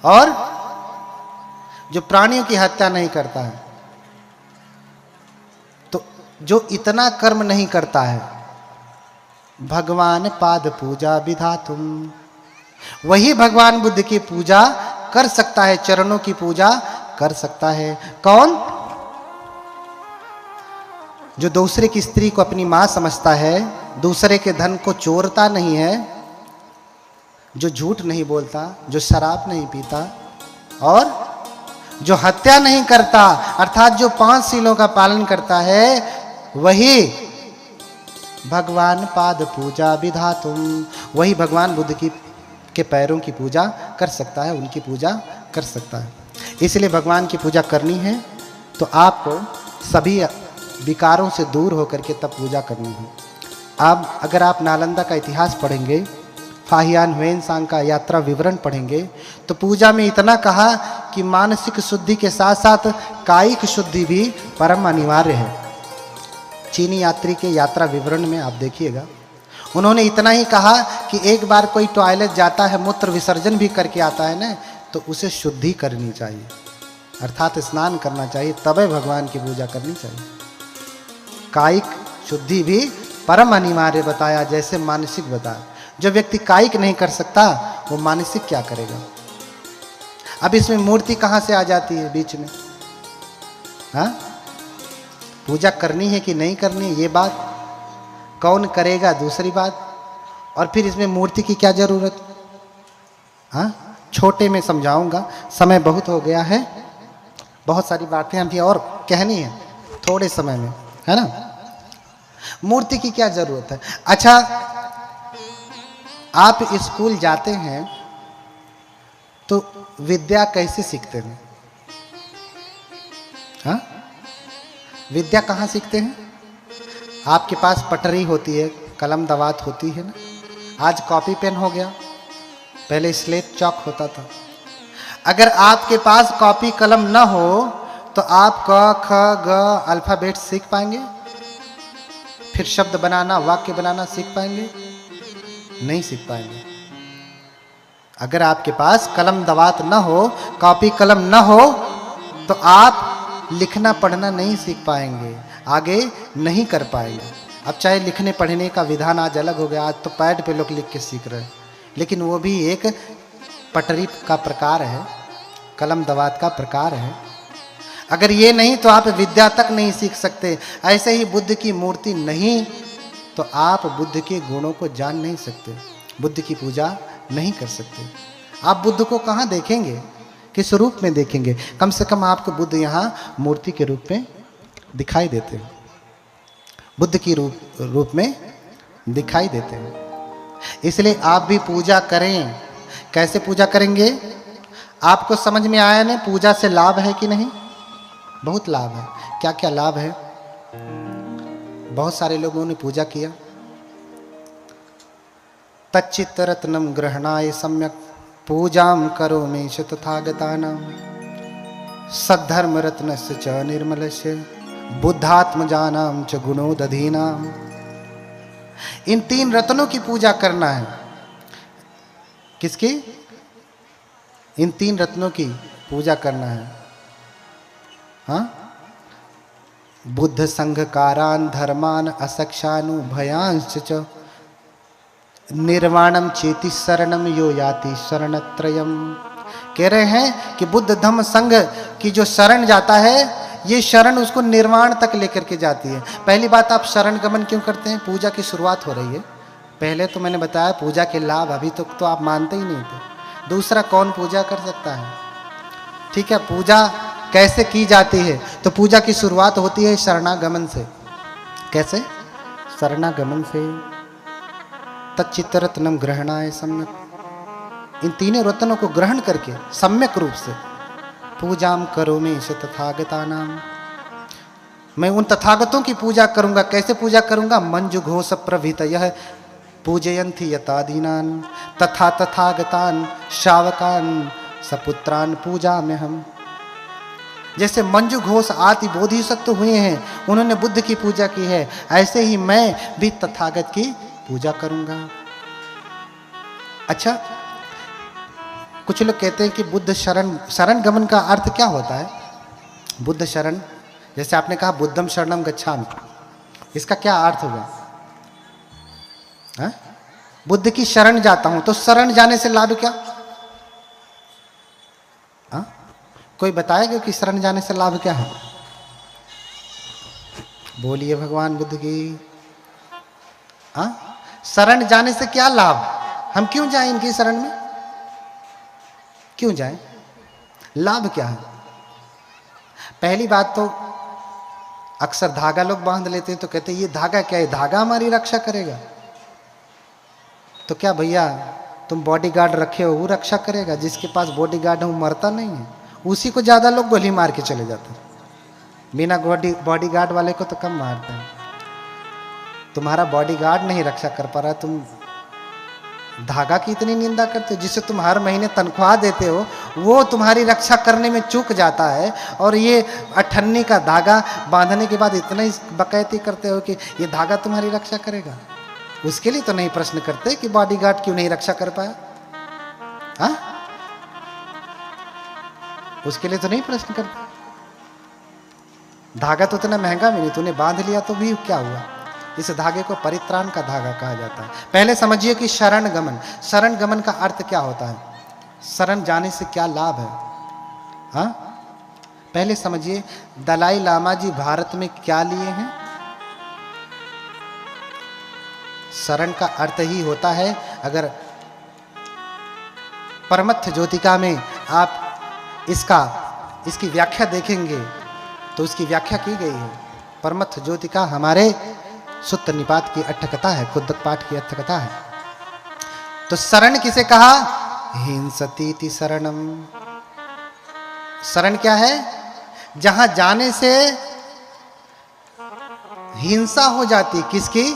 Speaker 1: और जो प्राणियों की हत्या नहीं करता है, तो जो इतना कर्म नहीं करता है, भगवान पाद पूजा विधातुम, वही भगवान बुद्ध की पूजा कर सकता है, चरणों की पूजा कर सकता है। कौन? जो दूसरे की स्त्री को अपनी मां समझता है, दूसरे के धन को चोरता नहीं है, जो झूठ नहीं बोलता, जो शराब नहीं पीता, और जो हत्या नहीं करता, अर्थात जो 5 शीलों का पालन करता है, वही भगवान पाद पूजा विधातुम, वही भगवान बुद्ध के पैरों की पूजा कर सकता है, उनकी पूजा कर सकता है। इसलिए भगवान की पूजा करनी है तो आपको सभी विकारों से दूर होकर के तब पूजा करनी है। अब अगर आप नालंदा का इतिहास पढ़ेंगे, फाहियान हुएनसांग का यात्रा विवरण पढ़ेंगे, तो पूजा में इतना कहा कि मानसिक शुद्धि के साथ साथ कायिक शुद्धि भी परम अनिवार्य है। चीनी यात्री के यात्रा विवरण में आप देखिएगा, उन्होंने इतना ही कहा कि एक बार कोई टॉयलेट जाता है, मूत्र विसर्जन भी करके आता है ना, तो उसे शुद्धि करनी चाहिए, अर्थात स्नान करना चाहिए, तभी भगवान की पूजा करनी चाहिए। कायिक शुद्धि भी परम अनिवार्य बताया, जैसे मानसिक बताया। जो व्यक्ति कायिक नहीं कर सकता, वो मानसिक क्या करेगा? अब इसमें मूर्ति कहाँ से आ जाती है बीच में? हाँ, पूजा करनी है कि नहीं करनी है ये बात, कौन करेगा दूसरी बात, और फिर इसमें मूर्ति की क्या जरूरत? हाँ, छोटे में समझाऊंगा, समय बहुत हो गया है, बहुत सारी बातें अभी और कहनी है थोड़े समय में, है ना। मूर्ति की क्या जरूरत है? अच्छा, आप स्कूल जाते हैं तो विद्या कैसे सीखते हैं? हाँ, विद्या कहाँ सीखते हैं? आपके पास पटरी होती है, कलम दवात होती है ना। आज कॉपी पेन हो गया, पहले स्लेट चॉक होता था। अगर आपके पास कॉपी कलम ना हो तो आप क ख ग अल्फाबेट सीख पाएंगे? फिर शब्द बनाना, वाक्य बनाना सीख पाएंगे? नहीं सीख पाएंगे। अगर आपके पास कलम दवात ना हो, कॉपी कलम ना हो, तो आप लिखना पढ़ना नहीं सीख पाएंगे, आगे नहीं कर पाएंगे। अब चाहे लिखने पढ़ने का विधान आज अलग हो गया, आज तो पैड पे लोग लिख के सीख रहे हैं, लेकिन वो भी एक पटरी का प्रकार है, कलम दवात का प्रकार है। अगर ये नहीं तो आप विद्या तक नहीं सीख सकते। ऐसे ही बुद्ध की मूर्ति नहीं तो आप बुद्ध के गुणों को जान नहीं सकते, बुद्ध की पूजा नहीं कर सकते। आप बुद्ध को कहाँ देखेंगे, किस रूप में देखेंगे? कम से कम आपको बुद्ध यहाँ मूर्ति के रूप में दिखाई देते हैं, बुद्ध की रूप में दिखाई देते हैं। इसलिए आप भी पूजा करें। कैसे पूजा करेंगे? आपको समझ में आया ना पूजा से लाभ है कि नहीं? बहुत लाभ है। क्या क्या लाभ है? बहुत सारे लोगों ने पूजा किया। तच्चित्त रत्नम ग्रहणाय सम्यक पूजाम करोमि तथागतानां सद्धर्म रत्नस्य च निर्मलस्य बुद्धात्मजानां च गुणोदधीनां। इन 3 रत्नों की पूजा करना है। किसकी? इन 3 रत्नों की पूजा करना है। हाँ, बुद्ध संघकारान धर्मान असक्षानुभयांश्च च निर्वाणम चेति शरणम यो याति शरणत्रयम। कह रहे हैं कि बुद्ध धम्म संघ की जो शरण जाता है, ये शरण उसको निर्वाण तक लेकर के जाती है। पहली बात, आप शरण गमन क्यों करते हैं? पूजा की शुरुआत हो रही है। पहले तो मैंने बताया पूजा के लाभ, अभी तक तो आप मानते ही नहीं थे। दूसरा, कौन पूजा कर सकता है? ठीक है, पूजा कैसे की जाती है? तो पूजा की शुरुआत होती है शरणागमन से। कैसे? शरणागमन से। तच्चित्त रत्नम ग्रहणाय सम्यक। इन 3 रत्नों को ग्रहण करके सम्यक रूप से पूजाम करोमि तथागतानां, मैं उन तथागतों की पूजा करूंगा। कैसे पूजा करूंगा? मंजु घोष प्रभृतयः पूजयन्ति यतादीनान् तथा तथागतान् शावकान् सपुत्रान् पूजाम्यहम्। जैसे मंजू घोष आदि बोधिसत्व हुए हैं, उन्होंने बुद्ध की पूजा की है, ऐसे ही मैं भी तथागत की पूजा करूंगा। अच्छा, कुछ लोग कहते हैं कि बुद्ध शरण गमन का अर्थ क्या होता है? बुद्ध शरण, जैसे आपने कहा बुद्धम शरणम गच्छामि, इसका क्या अर्थ होगा? हाँ? बुद्ध की शरण जाता हूं तो शरण जाने से लाभ क्या? हाँ? कोई बताएगा कि शरण जाने से लाभ क्या है? बोलिए भगवान बुद्ध की। हाँ, शरण जाने से क्या लाभ? हम क्यों जाएं इनकी शरण में? क्यों जाएं? लाभ क्या है? पहली बात तो अक्सर धागा लोग बांध लेते हैं तो कहते हैं ये धागा क्या है? धागा हमारी रक्षा करेगा। तो क्या भैया तुम बॉडीगार्ड रखे हो, वो रक्षा करेगा? जिसके पास बॉडीगार्ड है वो मरता नहीं है, उसी को ज्यादा लोग गोली मार के चले जाते हैं। बिना बॉडीगार्ड वाले को तो कम मारते हैं। तुम्हारा बॉडीगार्ड नहीं रक्षा कर पा रहा, तुम धागा की इतनी निंदा करते हो। जिसे तुम हर महीने तनख्वाह देते हो वो तुम्हारी रक्षा करने में चूक जाता है, और ये 98 का धागा बांधने के बाद इतना ही बकैती करते हो कि ये धागा तुम्हारी रक्षा करेगा। उसके लिए तो नहीं प्रश्न करते कि बॉडीगार्ड क्यों नहीं रक्षा कर पाया। हाँ, उसके लिए तो नहीं प्रश्न करते। धागा तो इतना महंगा भी नहीं, तूने बांध लिया तो भी क्या हुआ? इस धागे को परित्राण का धागा कहा जाता है। पहले समझिए कि शरण गमन, शरण गमन का अर्थ क्या होता है, शरण जाने से क्या लाभ है। हाँ, पहले समझिए दलाई लामा जी भारत में क्या लिए हैं। शरण का अर्थ ही होता है, अगर परमत्थ ज्योतिका में आप इसकी व्याख्या देखेंगे तो उसकी व्याख्या की गई है। परमत्थ ज्योतिका हमारे सुत्त निपात की अट्ठकथा है, कुद्दक पाठ की अट्ठकथा है। तो शरण किसे कहा, हिंसतीति शरणम। शरण क्या है, जहां जाने से हिंसा हो जाती, किसकी,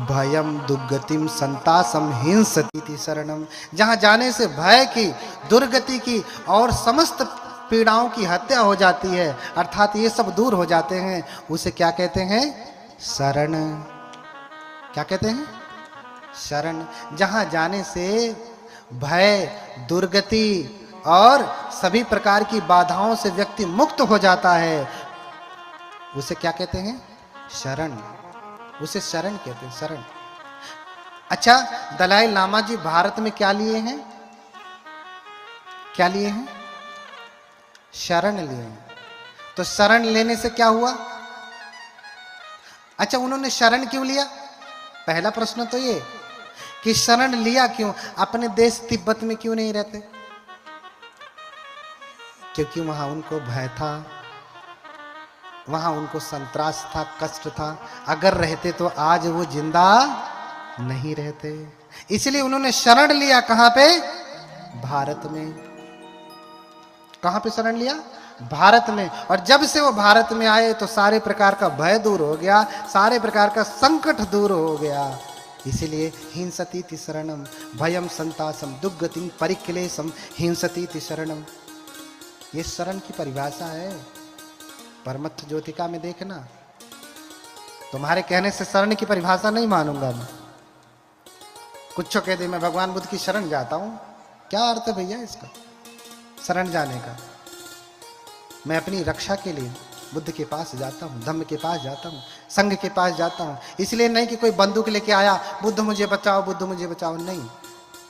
Speaker 1: भयम दुर्गतिम संतासम हिंसतीति शरणम। जहां जाने से भय की, दुर्गति की और समस्त पीड़ाओं की हत्या हो जाती है, अर्थात ये सब दूर हो जाते हैं, उसे क्या कहते हैं, शरण। क्या कहते हैं, शरण। जहां जाने से भय, दुर्गति और सभी प्रकार की बाधाओं से व्यक्ति मुक्त हो जाता है, उसे क्या कहते हैं, शरण। उसे शरण कहते हैं, शरण। अच्छा, दलाई लामा जी भारत में क्या लिए हैं, क्या लिए हैं, शरण लिए हैं। तो शरण लेने से क्या हुआ। अच्छा, उन्होंने शरण क्यों लिया, पहला प्रश्न तो ये कि शरण लिया क्यों, अपने देश तिब्बत में क्यों नहीं रहते, क्योंकि वहां उनको भय था, वहां उनको संत्रास था, कष्ट था। अगर रहते तो आज वो जिंदा नहीं रहते, इसलिए उन्होंने शरण लिया। कहां पे, भारत में। कहां पे शरण लिया, भारत में। और जब से वो भारत में आए तो सारे प्रकार का भय दूर हो गया, सारे प्रकार का संकट दूर हो गया। इसीलिए हिंसतीति शरणम, भयम संतासम दुर्गतिम परिक्लेशम हिंसतीति शरणम। ये शरण की परिभाषा है, परमत्थ ज्योतिका में देखना। तुम्हारे कहने से शरण की परिभाषा नहीं मानूंगा मैं। कुछ कह दे मैं भगवान बुद्ध की शरण जाता हूं, क्या अर्थ है भैया इसका, शरण जाने का। मैं अपनी रक्षा के लिए बुद्ध के पास जाता हूं, धम्म के पास जाता हूं, संघ के पास जाता हूं। इसलिए नहीं कि कोई बंदूक लेके आया, बुद्ध मुझे बचाओ, बुद्ध मुझे बचाओ, नहीं।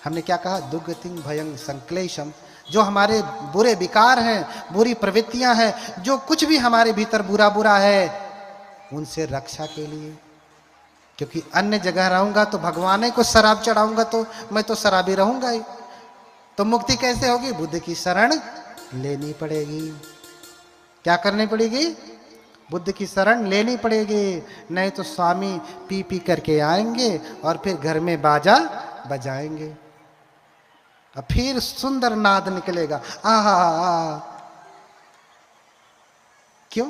Speaker 1: हमने क्या कहा, दुर्गतिम भयं संक्लेशम। जो हमारे बुरे विकार हैं, बुरी प्रवृत्तियां हैं, जो कुछ भी हमारे भीतर बुरा बुरा है, उनसे रक्षा के लिए। क्योंकि अन्य जगह रहूंगा तो भगवान को शराब चढ़ाऊंगा तो मैं तो शराबी रहूंगा ही। तो मुक्ति कैसे होगी, बुद्ध की शरण लेनी पड़ेगी। क्या करनी पड़ेगी, बुद्ध की शरण लेनी पड़ेगी। नहीं तो स्वामी पी पी करके आएंगे और फिर घर में बाजा बजाएंगे, और फिर सुंदर नाद निकलेगा, आहा। क्यों,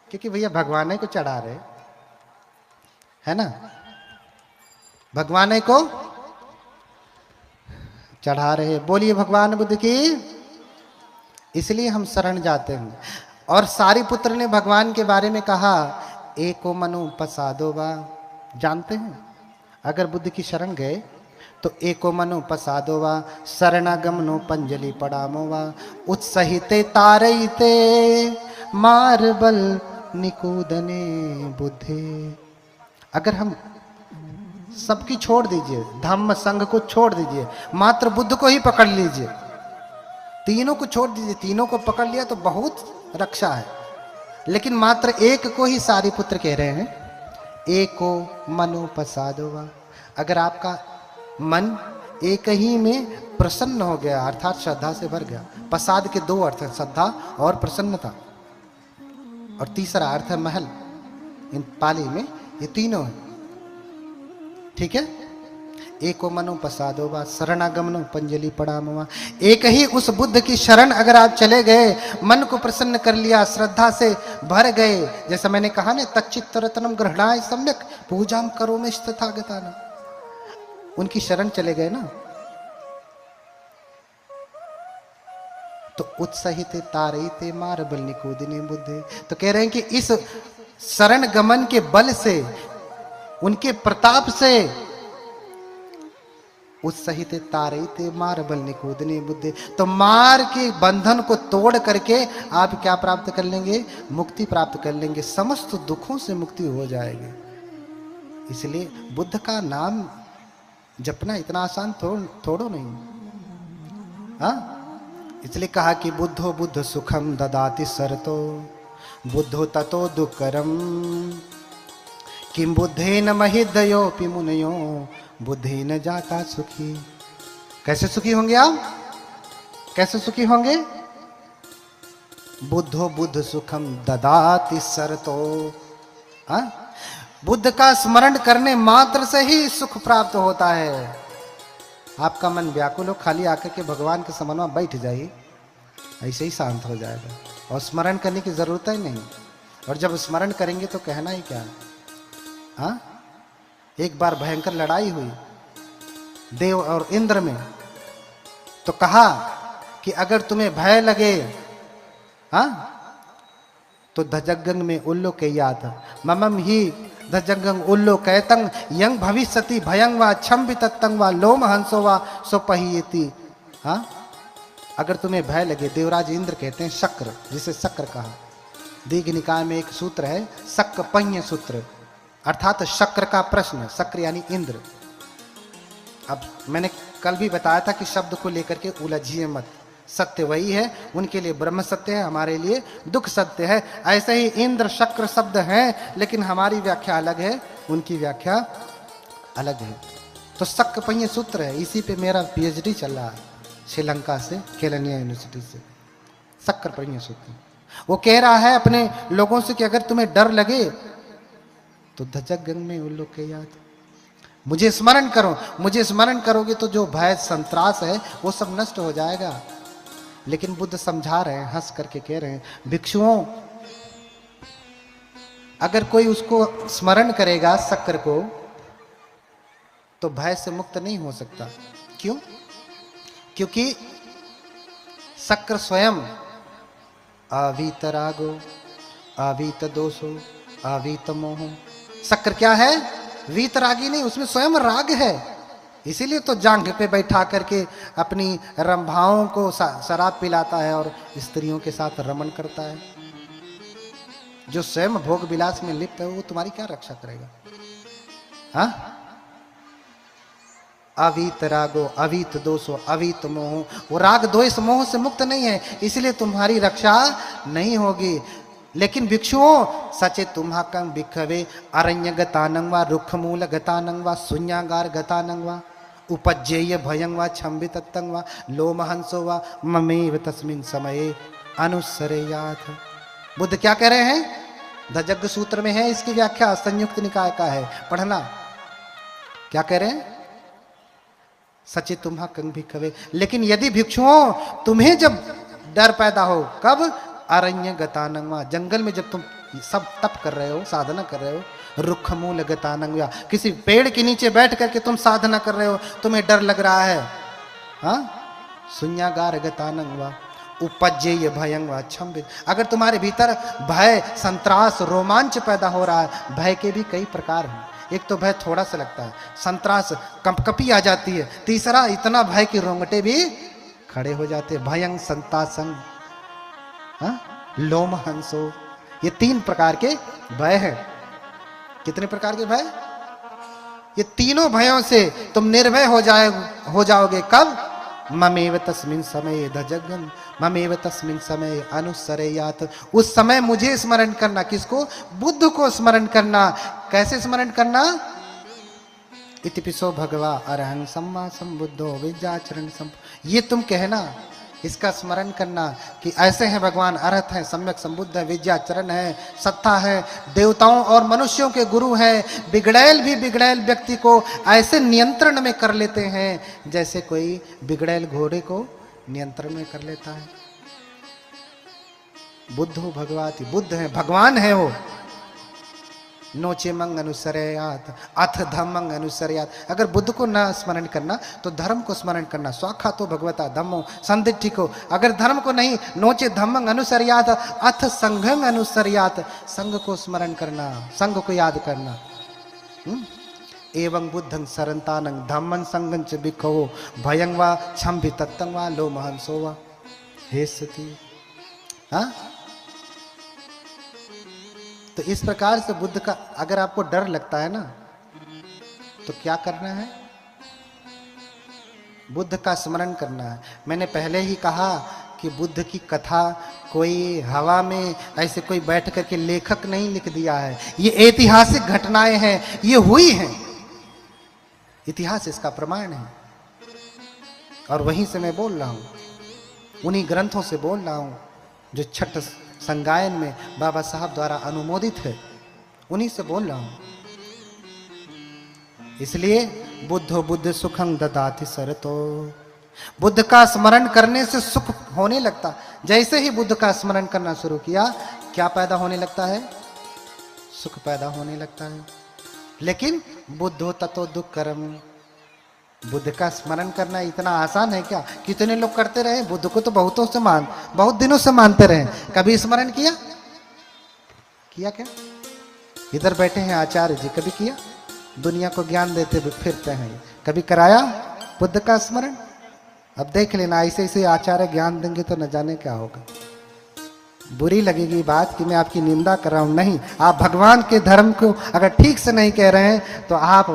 Speaker 1: क्योंकि भैया भगवान को चढ़ा रहे है ना, भगवान को चढ़ा रहे। बोलिए भगवान बुद्ध की। इसलिए हम शरण जाते हैं। और सारीपुत्र ने भगवान के बारे में कहा, एको मनु पसादो वा। जानते हैं, अगर बुद्ध की शरण गए तो एको मनु पसादो वा शरणागमनो पंजलि पड़ामो वा उत्सहिते तारईते मार्बल निकूदने बुद्धे। अगर हम सबकी छोड़ दीजिए, धम्म संघ को छोड़ दीजिए, मात्र बुद्ध को ही पकड़ लीजिए, तीनों को छोड़ दीजिए। तीनों को पकड़ लिया तो बहुत रक्षा है, लेकिन मात्र एक को ही सारीपुत्र कह रहे हैं, एको मनु पसादो वा। अगर आपका मन एक ही में प्रसन्न हो गया, अर्थात श्रद्धा से भर गया। प्रसाद के दो अर्थ हैं, श्रद्धा और प्रसन्नता, और तीसरा अर्थ है महल। इन पाली में ये तीनों है, ठीक है। एको मनो प्रसादो वा शरणागमनो पंजलि पड़ामो। एक ही उस बुद्ध की शरण अगर आप चले गए, मन को प्रसन्न कर लिया, श्रद्धा से भर गए, जैसा मैंने कहा ना, तच्चित्त रत्नम ग्रहणाय सम्यक पूजाम करो में तथागताना। उनकी शरण चले गए ना, तो उत्साहित तारईते मार्बल निकूदिने बुद्धे। तो कह रहे हैं कि इस शरण गमन के बल से, उनके प्रताप से, उत्साहित तारईते मार्बल निकूदने बुद्धे। तो मार के बंधन को तोड़ करके आप क्या प्राप्त कर लेंगे, मुक्ति प्राप्त कर लेंगे, समस्त दुखों से मुक्ति हो जाएगी। इसलिए बुद्ध का नाम जपना इतना आसान थोड़ो नहीं। हाँ, इसलिए कहा कि बुद्धो बुद्ध सुखम ददाति सरतो बुद्धो ततो दुःखरम किम बुद्धेन महिदयोपि मुनयो बुद्धेन जाता सुखी। कैसे सुखी होंगे आप? कैसे सुखी होंगे? बुद्धो बुद्ध सुखम ददाति सरतो। हाँ, बुद्ध का स्मरण करने मात्र से ही सुख प्राप्त होता है। आपका मन व्याकुल हो, खाली आकर के भगवान के समन में बैठ जाइए, ऐसे ही शांत हो जाएगा और स्मरण करने की जरूरत ही नहीं। और जब स्मरण करेंगे तो कहना ही क्या। हाँ, एक बार भयंकर लड़ाई हुई देव और इंद्र में, तो कहा कि अगर तुम्हें भय लगे, हाँ, तो धजगंग में उल्लो के याद ममम ही धजगंग उल्लो कैतंग यंग भविष्यति भयंग वा छम्बि तत्तंग वा लोम हंसो वा सोपहियति। हाँ, अगर तुम्हें भय लगे, देवराज इंद्र कहते हैं शक्र, जिसे शक्र कहा। दीघ निकाय में एक सूत्र है शक्र पंय सूत्र, अर्थात शक्र का प्रश्न। शक्र यानी इंद्र। अब मैंने कल भी बताया था कि शब्द को लेकर के उलझिए मत, सत्य वही है, उनके लिए ब्रह्म सत्य है, हमारे लिए दुख सत्य है। ऐसे ही इंद्र शक्र शब्द हैं, लेकिन हमारी व्याख्या अलग है, उनकी व्याख्या अलग है। तो शक्र पंय सूत्र है, इसी पे मेरा पीएचडी चल रहा है श्रीलंका से, केलनिया यूनिवर्सिटी से। शक्र पंय सूत्र वो कह रहा है अपने लोगों से कि अगर तुम्हें डर लगे तो धजगंग में उल्लो के याद, मुझे स्मरण करो। मुझे स्मरण करोगे तो जो भय संत्रास है वो सब नष्ट हो जाएगा। लेकिन बुद्ध समझा रहे हैं, हंस करके कह रहे हैं, भिक्षुओं, अगर कोई उसको स्मरण करेगा शक्र को, तो भय से मुक्त नहीं हो सकता। क्यों? क्योंकि शक्र स्वयं अवीत रागो अवीत दोषो अवीत मोहो। शक्र क्या है? वीतरागी नहीं, उसमें स्वयं राग है। इसीलिए तो जांघ पे बैठा करके अपनी रंभाओं को शराब पिलाता है और स्त्रियों के साथ रमन करता है। जो स्वयं भोग विलास में लिप्त है वो तुम्हारी क्या रक्षा करेगा? हाँ, अवीत रागो अवीत दोषो अवीत मोह, वो राग द्वेष मोह से मुक्त नहीं है, इसलिए तुम्हारी रक्षा नहीं होगी। लेकिन भिक्षुओं, सचे तुम्हाकं भिक्षवे अरण्य गतानंग वा रुक्ष मूल गतानंग वा शून्यागार गतानंग वा उपज्येय भयं वा छम्बि तत्तंग वा लोमहंसो वा ममेव तस्मिन् समये अनुसरेयाथ। बुद्ध क्या कह रहे हैं? धजग्ग सूत्र में है, इसकी व्याख्या संयुक्त निकाय का है, पढ़ना। क्या कह रहे हैं? सचे तुम्हाकं भिक्षवे, लेकिन यदि भिक्षुओं तुम्हें जब डर पैदा हो, कब? अरण्य गतानंगवा, जंगल में जब तुम सब तप कर रहे हो, साधना कर रहे हो, रुक्ष मूल गतानंगवा, किसी पेड़ के नीचे बैठ करके तुम साधना कर रहे हो, तुम्हें डर लग रहा है, हाँ, शून्यागार गतानंगवा उपज्येय भयं वा छम्बित, अगर तुम्हारे भीतर भय संत्रास रोमांच पैदा हो रहा है, भय के भी कई प्रकार हैं। एक तो भय थोड़ा सा लगता है, संत्रास कंपकपी आ जाती है, तीसरा इतना भय कि रोंगटे भी खड़े हो जाते हैं, भयं संतासंग, हाँ, लोम हंसो, ये 3 प्रकार के भय हैं। कितने प्रकार के भय? ये तीनों भयों से तुम निर्भय हो जाओगे। कब? ममेव तस्मिन् समय धजगं ममेव तस्मिन् समय अनुसरेयात, उस समय मुझे स्मरण करना। किसको? बुद्ध को स्मरण करना। कैसे स्मरण करना? इतिपिसो भगवा अरहं सम्मा संबुद्धो विद्याचरण सम, ये तुम कहना, इसका स्मरण करना कि ऐसे हैं भगवान, अरहत हैं, सम्यक संबुद्ध है, विद्याचरण है, सत्ता है, देवताओं और मनुष्यों के गुरु हैं, बिगड़ैल भी बिगड़ैल व्यक्ति को ऐसे नियंत्रण में कर लेते हैं जैसे कोई बिगड़ैल घोड़े को नियंत्रण में कर लेता है। बुद्धो भगवाति, बुद्ध है, भगवान है वो। नोचे मंग अनुसरयात अथ धम्मंग अनुसरयात, अगर बुद्ध को न स्मरण करना तो धर्म को स्मरण करना। स्वाखा तो भगवता धम्मो संदिग्धि को, अगर धर्म को नहीं, नोचे धम्मंग अनुसरयात अथ संघंग अनुसरयात, संघ को स्मरण करना, संघ को याद करना। एवं बुद्धं सरंतानं धम्मं संगं च भिक्खवो भयं वा छम्भि तत्तं वा लोमहंसो वा हेस्यति। हाँ, तो इस प्रकार से बुद्ध का, अगर आपको डर लगता है ना, तो क्या करना है? बुद्ध का स्मरण करना है। मैंने पहले ही कहा कि बुद्ध की कथा कोई हवा में ऐसे कोई बैठ करके लेखक नहीं लिख दिया है, ये ऐतिहासिक घटनाएं हैं, ये हुई हैं, इतिहास इसका प्रमाण है। और वहीं से मैं बोल रहा हूं, उन्हीं ग्रंथों से बोल रहा हूं जो छठ संगायन में बाबा साहब द्वारा अनुमोदित है, उन्हीं से बोल रहा हूं। इसलिए बुद्धो बुद्ध सुखं ददाति सरतो, बुद्ध का स्मरण करने से सुख होने लगता। जैसे ही बुद्ध का स्मरण करना शुरू किया, क्या पैदा होने लगता है? सुख पैदा होने लगता है। लेकिन बुद्धो ततो दुःखकरम, बुद्ध का स्मरण करना इतना आसान है क्या? कितने लोग करते रहे, बुद्ध को तो बहुत दिनों से मानते रहे, कभी स्मरण किया क्या? इधर बैठे हैं आचार्य जी, कभी किया? दुनिया को ज्ञान देते फिरते हैं, कभी कराया बुद्ध का स्मरण? अब देख लेना, ऐसे ऐसे आचार्य ज्ञान देंगे तो न जाने क्या होगा। बुरी लगेगी बात कि मैं आपकी निंदा कर रहा हूं, नहीं, आप भगवान के धर्म को अगर ठीक से नहीं कह रहे हैं तो आप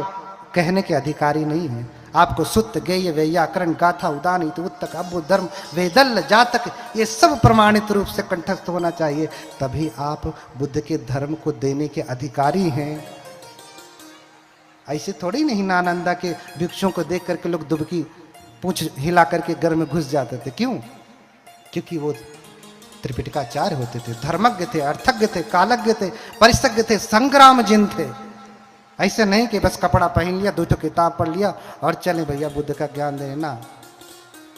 Speaker 1: कहने के अधिकारी नहीं हैं। आपको सुत्त गेय व्याकरण गाथा उदान उत्तक अब्बु धर्म वेदल जातक ये सब प्रमाणित रूप से कंठस्थ होना चाहिए, तभी आप बुद्ध के धर्म को देने के अधिकारी हैं। ऐसे थोड़ी नहीं नालंदा के भिक्षुओं को देख करके लोग दुबकी पूंछ हिला करके घर में घुस जाते थे। क्यों? क्योंकि वो त्रिपिटकाचार्य होते थे, धर्मज्ञ थे, अर्थज्ञ थे, कालज्ञ थे, परिसज्ञ थे, संग्राम जिन थे। ऐसे नहीं कि बस कपड़ा पहन लिया, दो किताब पढ़ लिया और चले भैया बुद्ध का ज्ञान देने ना।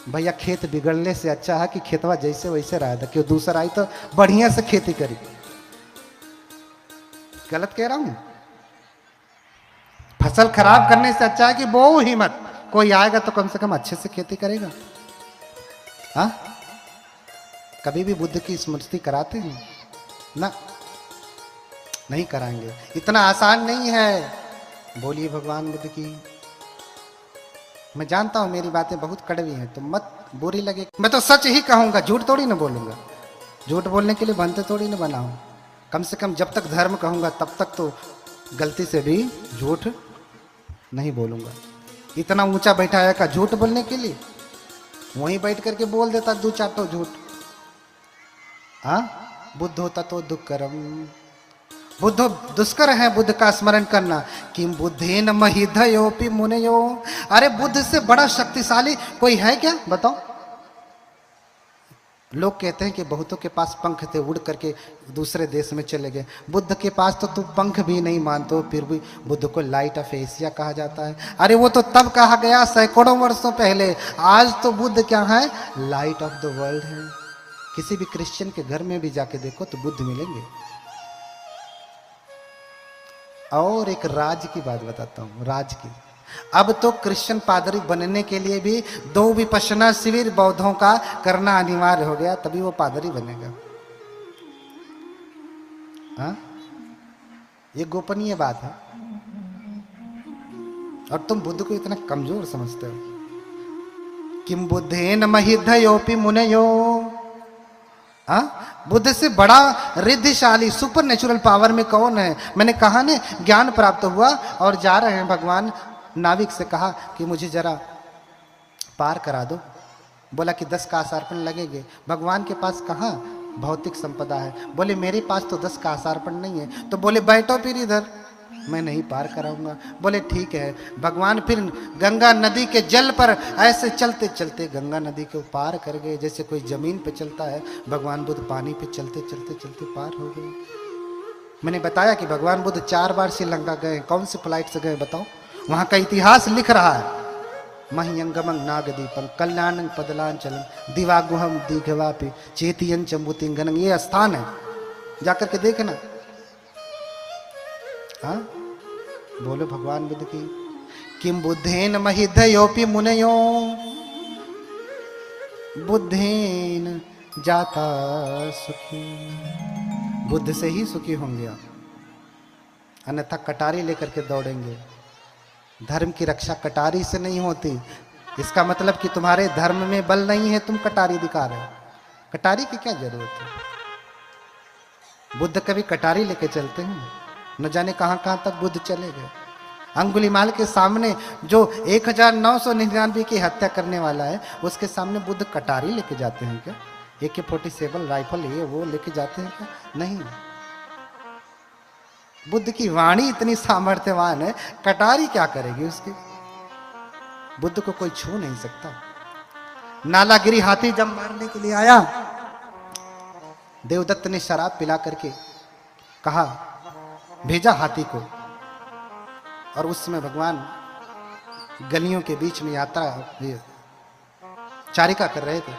Speaker 1: भैया खेत बिगड़ने से अच्छा है कि खेतवा जैसे वैसे रहा था, क्यों दूसरा आई तो बढ़िया से खेती करी। गलत कह रहा हूं? फसल खराब करने से अच्छा है कि बो ही मत, कोई आएगा तो कम से कम अच्छे से खेती करेगा। हाँ, कभी भी बुद्ध की स्मृति कराते हैं ना? नहीं कराएंगे, इतना आसान नहीं है। बोलिए भगवान बुद्ध की। मैं जानता हूं मेरी बातें बहुत कड़वी हैं, तो मत बुरी लगे। मैं तो सच ही कहूंगा, झूठ थोड़ी ना बोलूंगा। झूठ बोलने के लिए बनते थोड़ी ना बना हूं। कम से कम जब तक धर्म कहूंगा तब तक तो गलती से भी झूठ नहीं बोलूंगा। इतना ऊंचा बैठाया का झूठ बोलने के लिए, वहीं बैठ करके बोल देता दो चार तो झूठ। हाँ, बुद्ध होता तो दुष्करम, बुद्ध दुष्कर है बुद्ध का स्मरण करना। किम बुद्धेन महिधयोपि मुनयो, अरे बुद्ध से बड़ा शक्तिशाली कोई है क्या? बताओ। लोग कहते हैं कि बहुतों के पास पंख थे, उड़ करके दूसरे देश में चले गए। बुद्ध के पास तो तुम पंख भी नहीं मानते हो, फिर भी बुद्ध को लाइट ऑफ एशिया कहा जाता है। अरे वो तो तब कहा गया सैकड़ों वर्षों पहले, आज तो बुद्ध क्या है? लाइट ऑफ द वर्ल्ड है। किसी भी क्रिश्चियन के घर में भी जाके देखो तो बुद्ध मिलेंगे। और एक राज की बात बताता हूं, राज की। अब तो क्रिश्चियन पादरी बनने के लिए भी 2 विपश्यना शिविर बौद्धों का करना अनिवार्य हो गया, तभी वो पादरी बनेगा। हाँ, ये गोपनीय बात है। और तुम बुद्ध को इतना कमजोर समझते हो। किम बुद्धेन महिधयोपि मुनयो, बुद्ध से बड़ा रिद्धिशाली सुपर नेचुरल पावर में कौन है? मैंने कहा ने ज्ञान प्राप्त हुआ और जा रहे हैं, भगवान नाविक से कहा कि मुझे जरा पार करा दो। बोला कि 10 कासार्पण लगेंगे। भगवान के पास कहाँ भौतिक संपदा है? बोले मेरे पास तो 10 कासार्पण नहीं है। तो बोले बैठो फिर इधर, मैं नहीं पार कराऊंगा। बोले ठीक है। भगवान फिर गंगा नदी के जल पर ऐसे चलते चलते गंगा नदी को पार कर गए, जैसे कोई जमीन पे चलता है। भगवान बुद्ध पानी पे चलते चलते चलते पार हो गए। मैंने बताया कि भगवान बुद्ध 4 बार श्रीलंका गए। कौन सी फ्लाइट से गए बताओ? वहां का इतिहास लिख रहा है। महियंगमं नागदीपं कल्याणं पदलांचलं दिवागुहम दिघवापि चेतियं चंबुतिंगनं, ये स्थान है, जाकर के देखना। हाँ, बोलो भगवान बुद्ध की। किम बुद्धेन महिधयोपि मुनयो, बुद्धेन जाता सुखी, बुद्ध से ही सुखी होंगे आप, अन्यथा कटारी लेकर के दौड़ेंगे। धर्म की रक्षा कटारी से नहीं होती। इसका मतलब कि तुम्हारे धर्म में बल नहीं है, तुम कटारी दिखा रहे हो। कटारी की क्या जरूरत है? बुद्ध कभी कटारी लेके चलते हैं? न जाने कहां कहां तक बुद्ध चले गए। अंगुलीमाल के सामने जो 1999 की हत्या करने वाला है, उसके सामने बुद्ध कटारी लेके जाते हैं क्या? AK-47 राइफल ये वो लेके जाते हैं क्या? नहीं। बुद्ध की वाणी इतनी सामर्थ्यवान है, कटारी क्या करेगी उसकी? बुद्ध को कोई छू नहीं सकता। नालागिरी हाथी जब मारने के लिए आया, देवदत्त ने शराब पिला करके कहा, भेजा हाथी को, और उस समय भगवान गलियों के बीच में यात्रा चारिका कर रहे थे।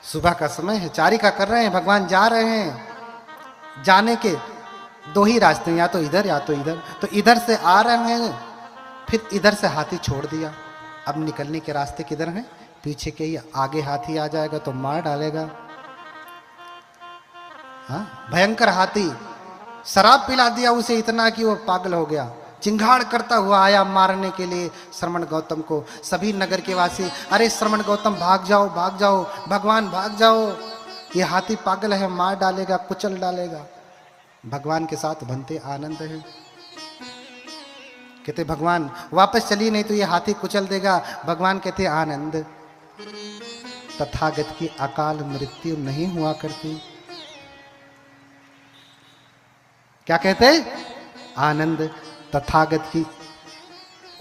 Speaker 1: सुबह का समय है, चारिका कर रहे हैं, भगवान जा रहे हैं। जाने के दो ही रास्ते, या तो इधर या तो इधर। तो इधर से आ रहे हैं, फिर इधर से हाथी छोड़ दिया। अब निकलने के रास्ते किधर हैं? पीछे के ही। आगे हाथी आ जाएगा तो मार डालेगा। हाँ, भयंकर हाथी। शराब पिला दिया उसे इतना कि वो पागल हो गया। चिंगाड़ करता हुआ आया मारने के लिए श्रमण गौतम को। सभी नगर के वासी, अरे श्रमण गौतम भाग जाओ, भाग जाओ, भगवान भाग जाओ, ये हाथी पागल है, मार डालेगा, कुचल डालेगा। भगवान के साथ बनते आनंद है। कहते भगवान वापस चलिए, नहीं तो ये हाथी कुचल देगा। भगवान कहते आनंद, तथागत की अकाल मृत्यु नहीं हुआ करती। क्या कहते? आनंद, तथागत की।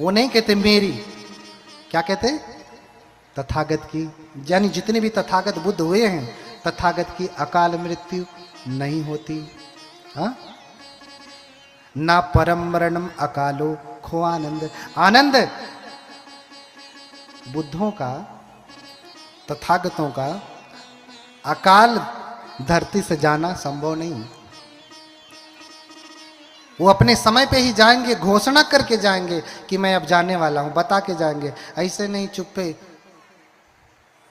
Speaker 1: वो नहीं कहते मेरी, क्या कहते? तथागत की। यानी जितने भी तथागत बुद्ध हुए हैं, तथागत की अकाल मृत्यु नहीं होती। हाँ, ना परम मरणम अकालो खो आनंद। आनंद बुद्धों का, तथागतों का अकाल धरती से जाना संभव नहीं। वो अपने समय पे ही जाएंगे, घोषणा करके जाएंगे कि मैं अब जाने वाला हूं, बता के जाएंगे। ऐसे नहीं चुप्पे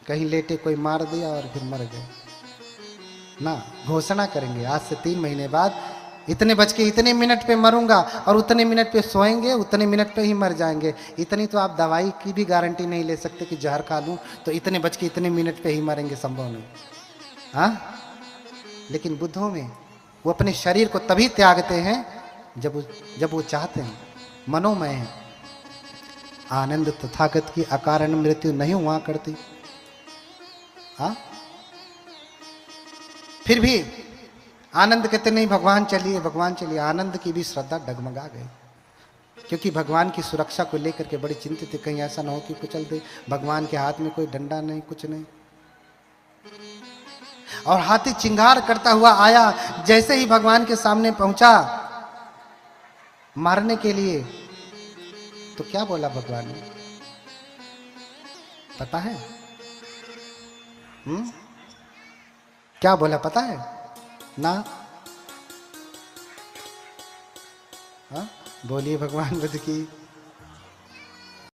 Speaker 1: कहीं लेटे कोई मार दिया और फिर मर गए ना। घोषणा करेंगे आज से 3 महीने बाद इतने बज के इतने मिनट पे मरूंगा, और उतने मिनट पे सोएंगे, उतने मिनट पे ही मर जाएंगे। इतनी तो आप दवाई की भी गारंटी नहीं ले सकते कि जहर खा लूं तो इतने बज के इतने मिनट पे ही मरेंगे, संभव नहीं। हाँ, लेकिन बुद्धों में वो अपने शरीर को तभी त्यागते हैं जब वो चाहते हैं, मनोमय है। आनंद, तथागत की अकारण मृत्यु नहीं हुआ करती। हाँ, फिर भी आनंद कहते नहीं, भगवान चलिए, भगवान चलिए। आनंद की भी श्रद्धा डगमगा गई, क्योंकि भगवान की सुरक्षा को लेकर के बड़ी चिंतित थे, कहीं ऐसा ना हो कि कुचल दे। भगवान के हाथ में कोई डंडा नहीं, कुछ नहीं। और हाथी चिंगार करता हुआ आया। जैसे ही भगवान के सामने पहुंचा मारने के लिए, तो क्या बोला भगवान ने? पता है? क्या बोला पता है ना? हाँ, बोलिए भगवान बुद्ध की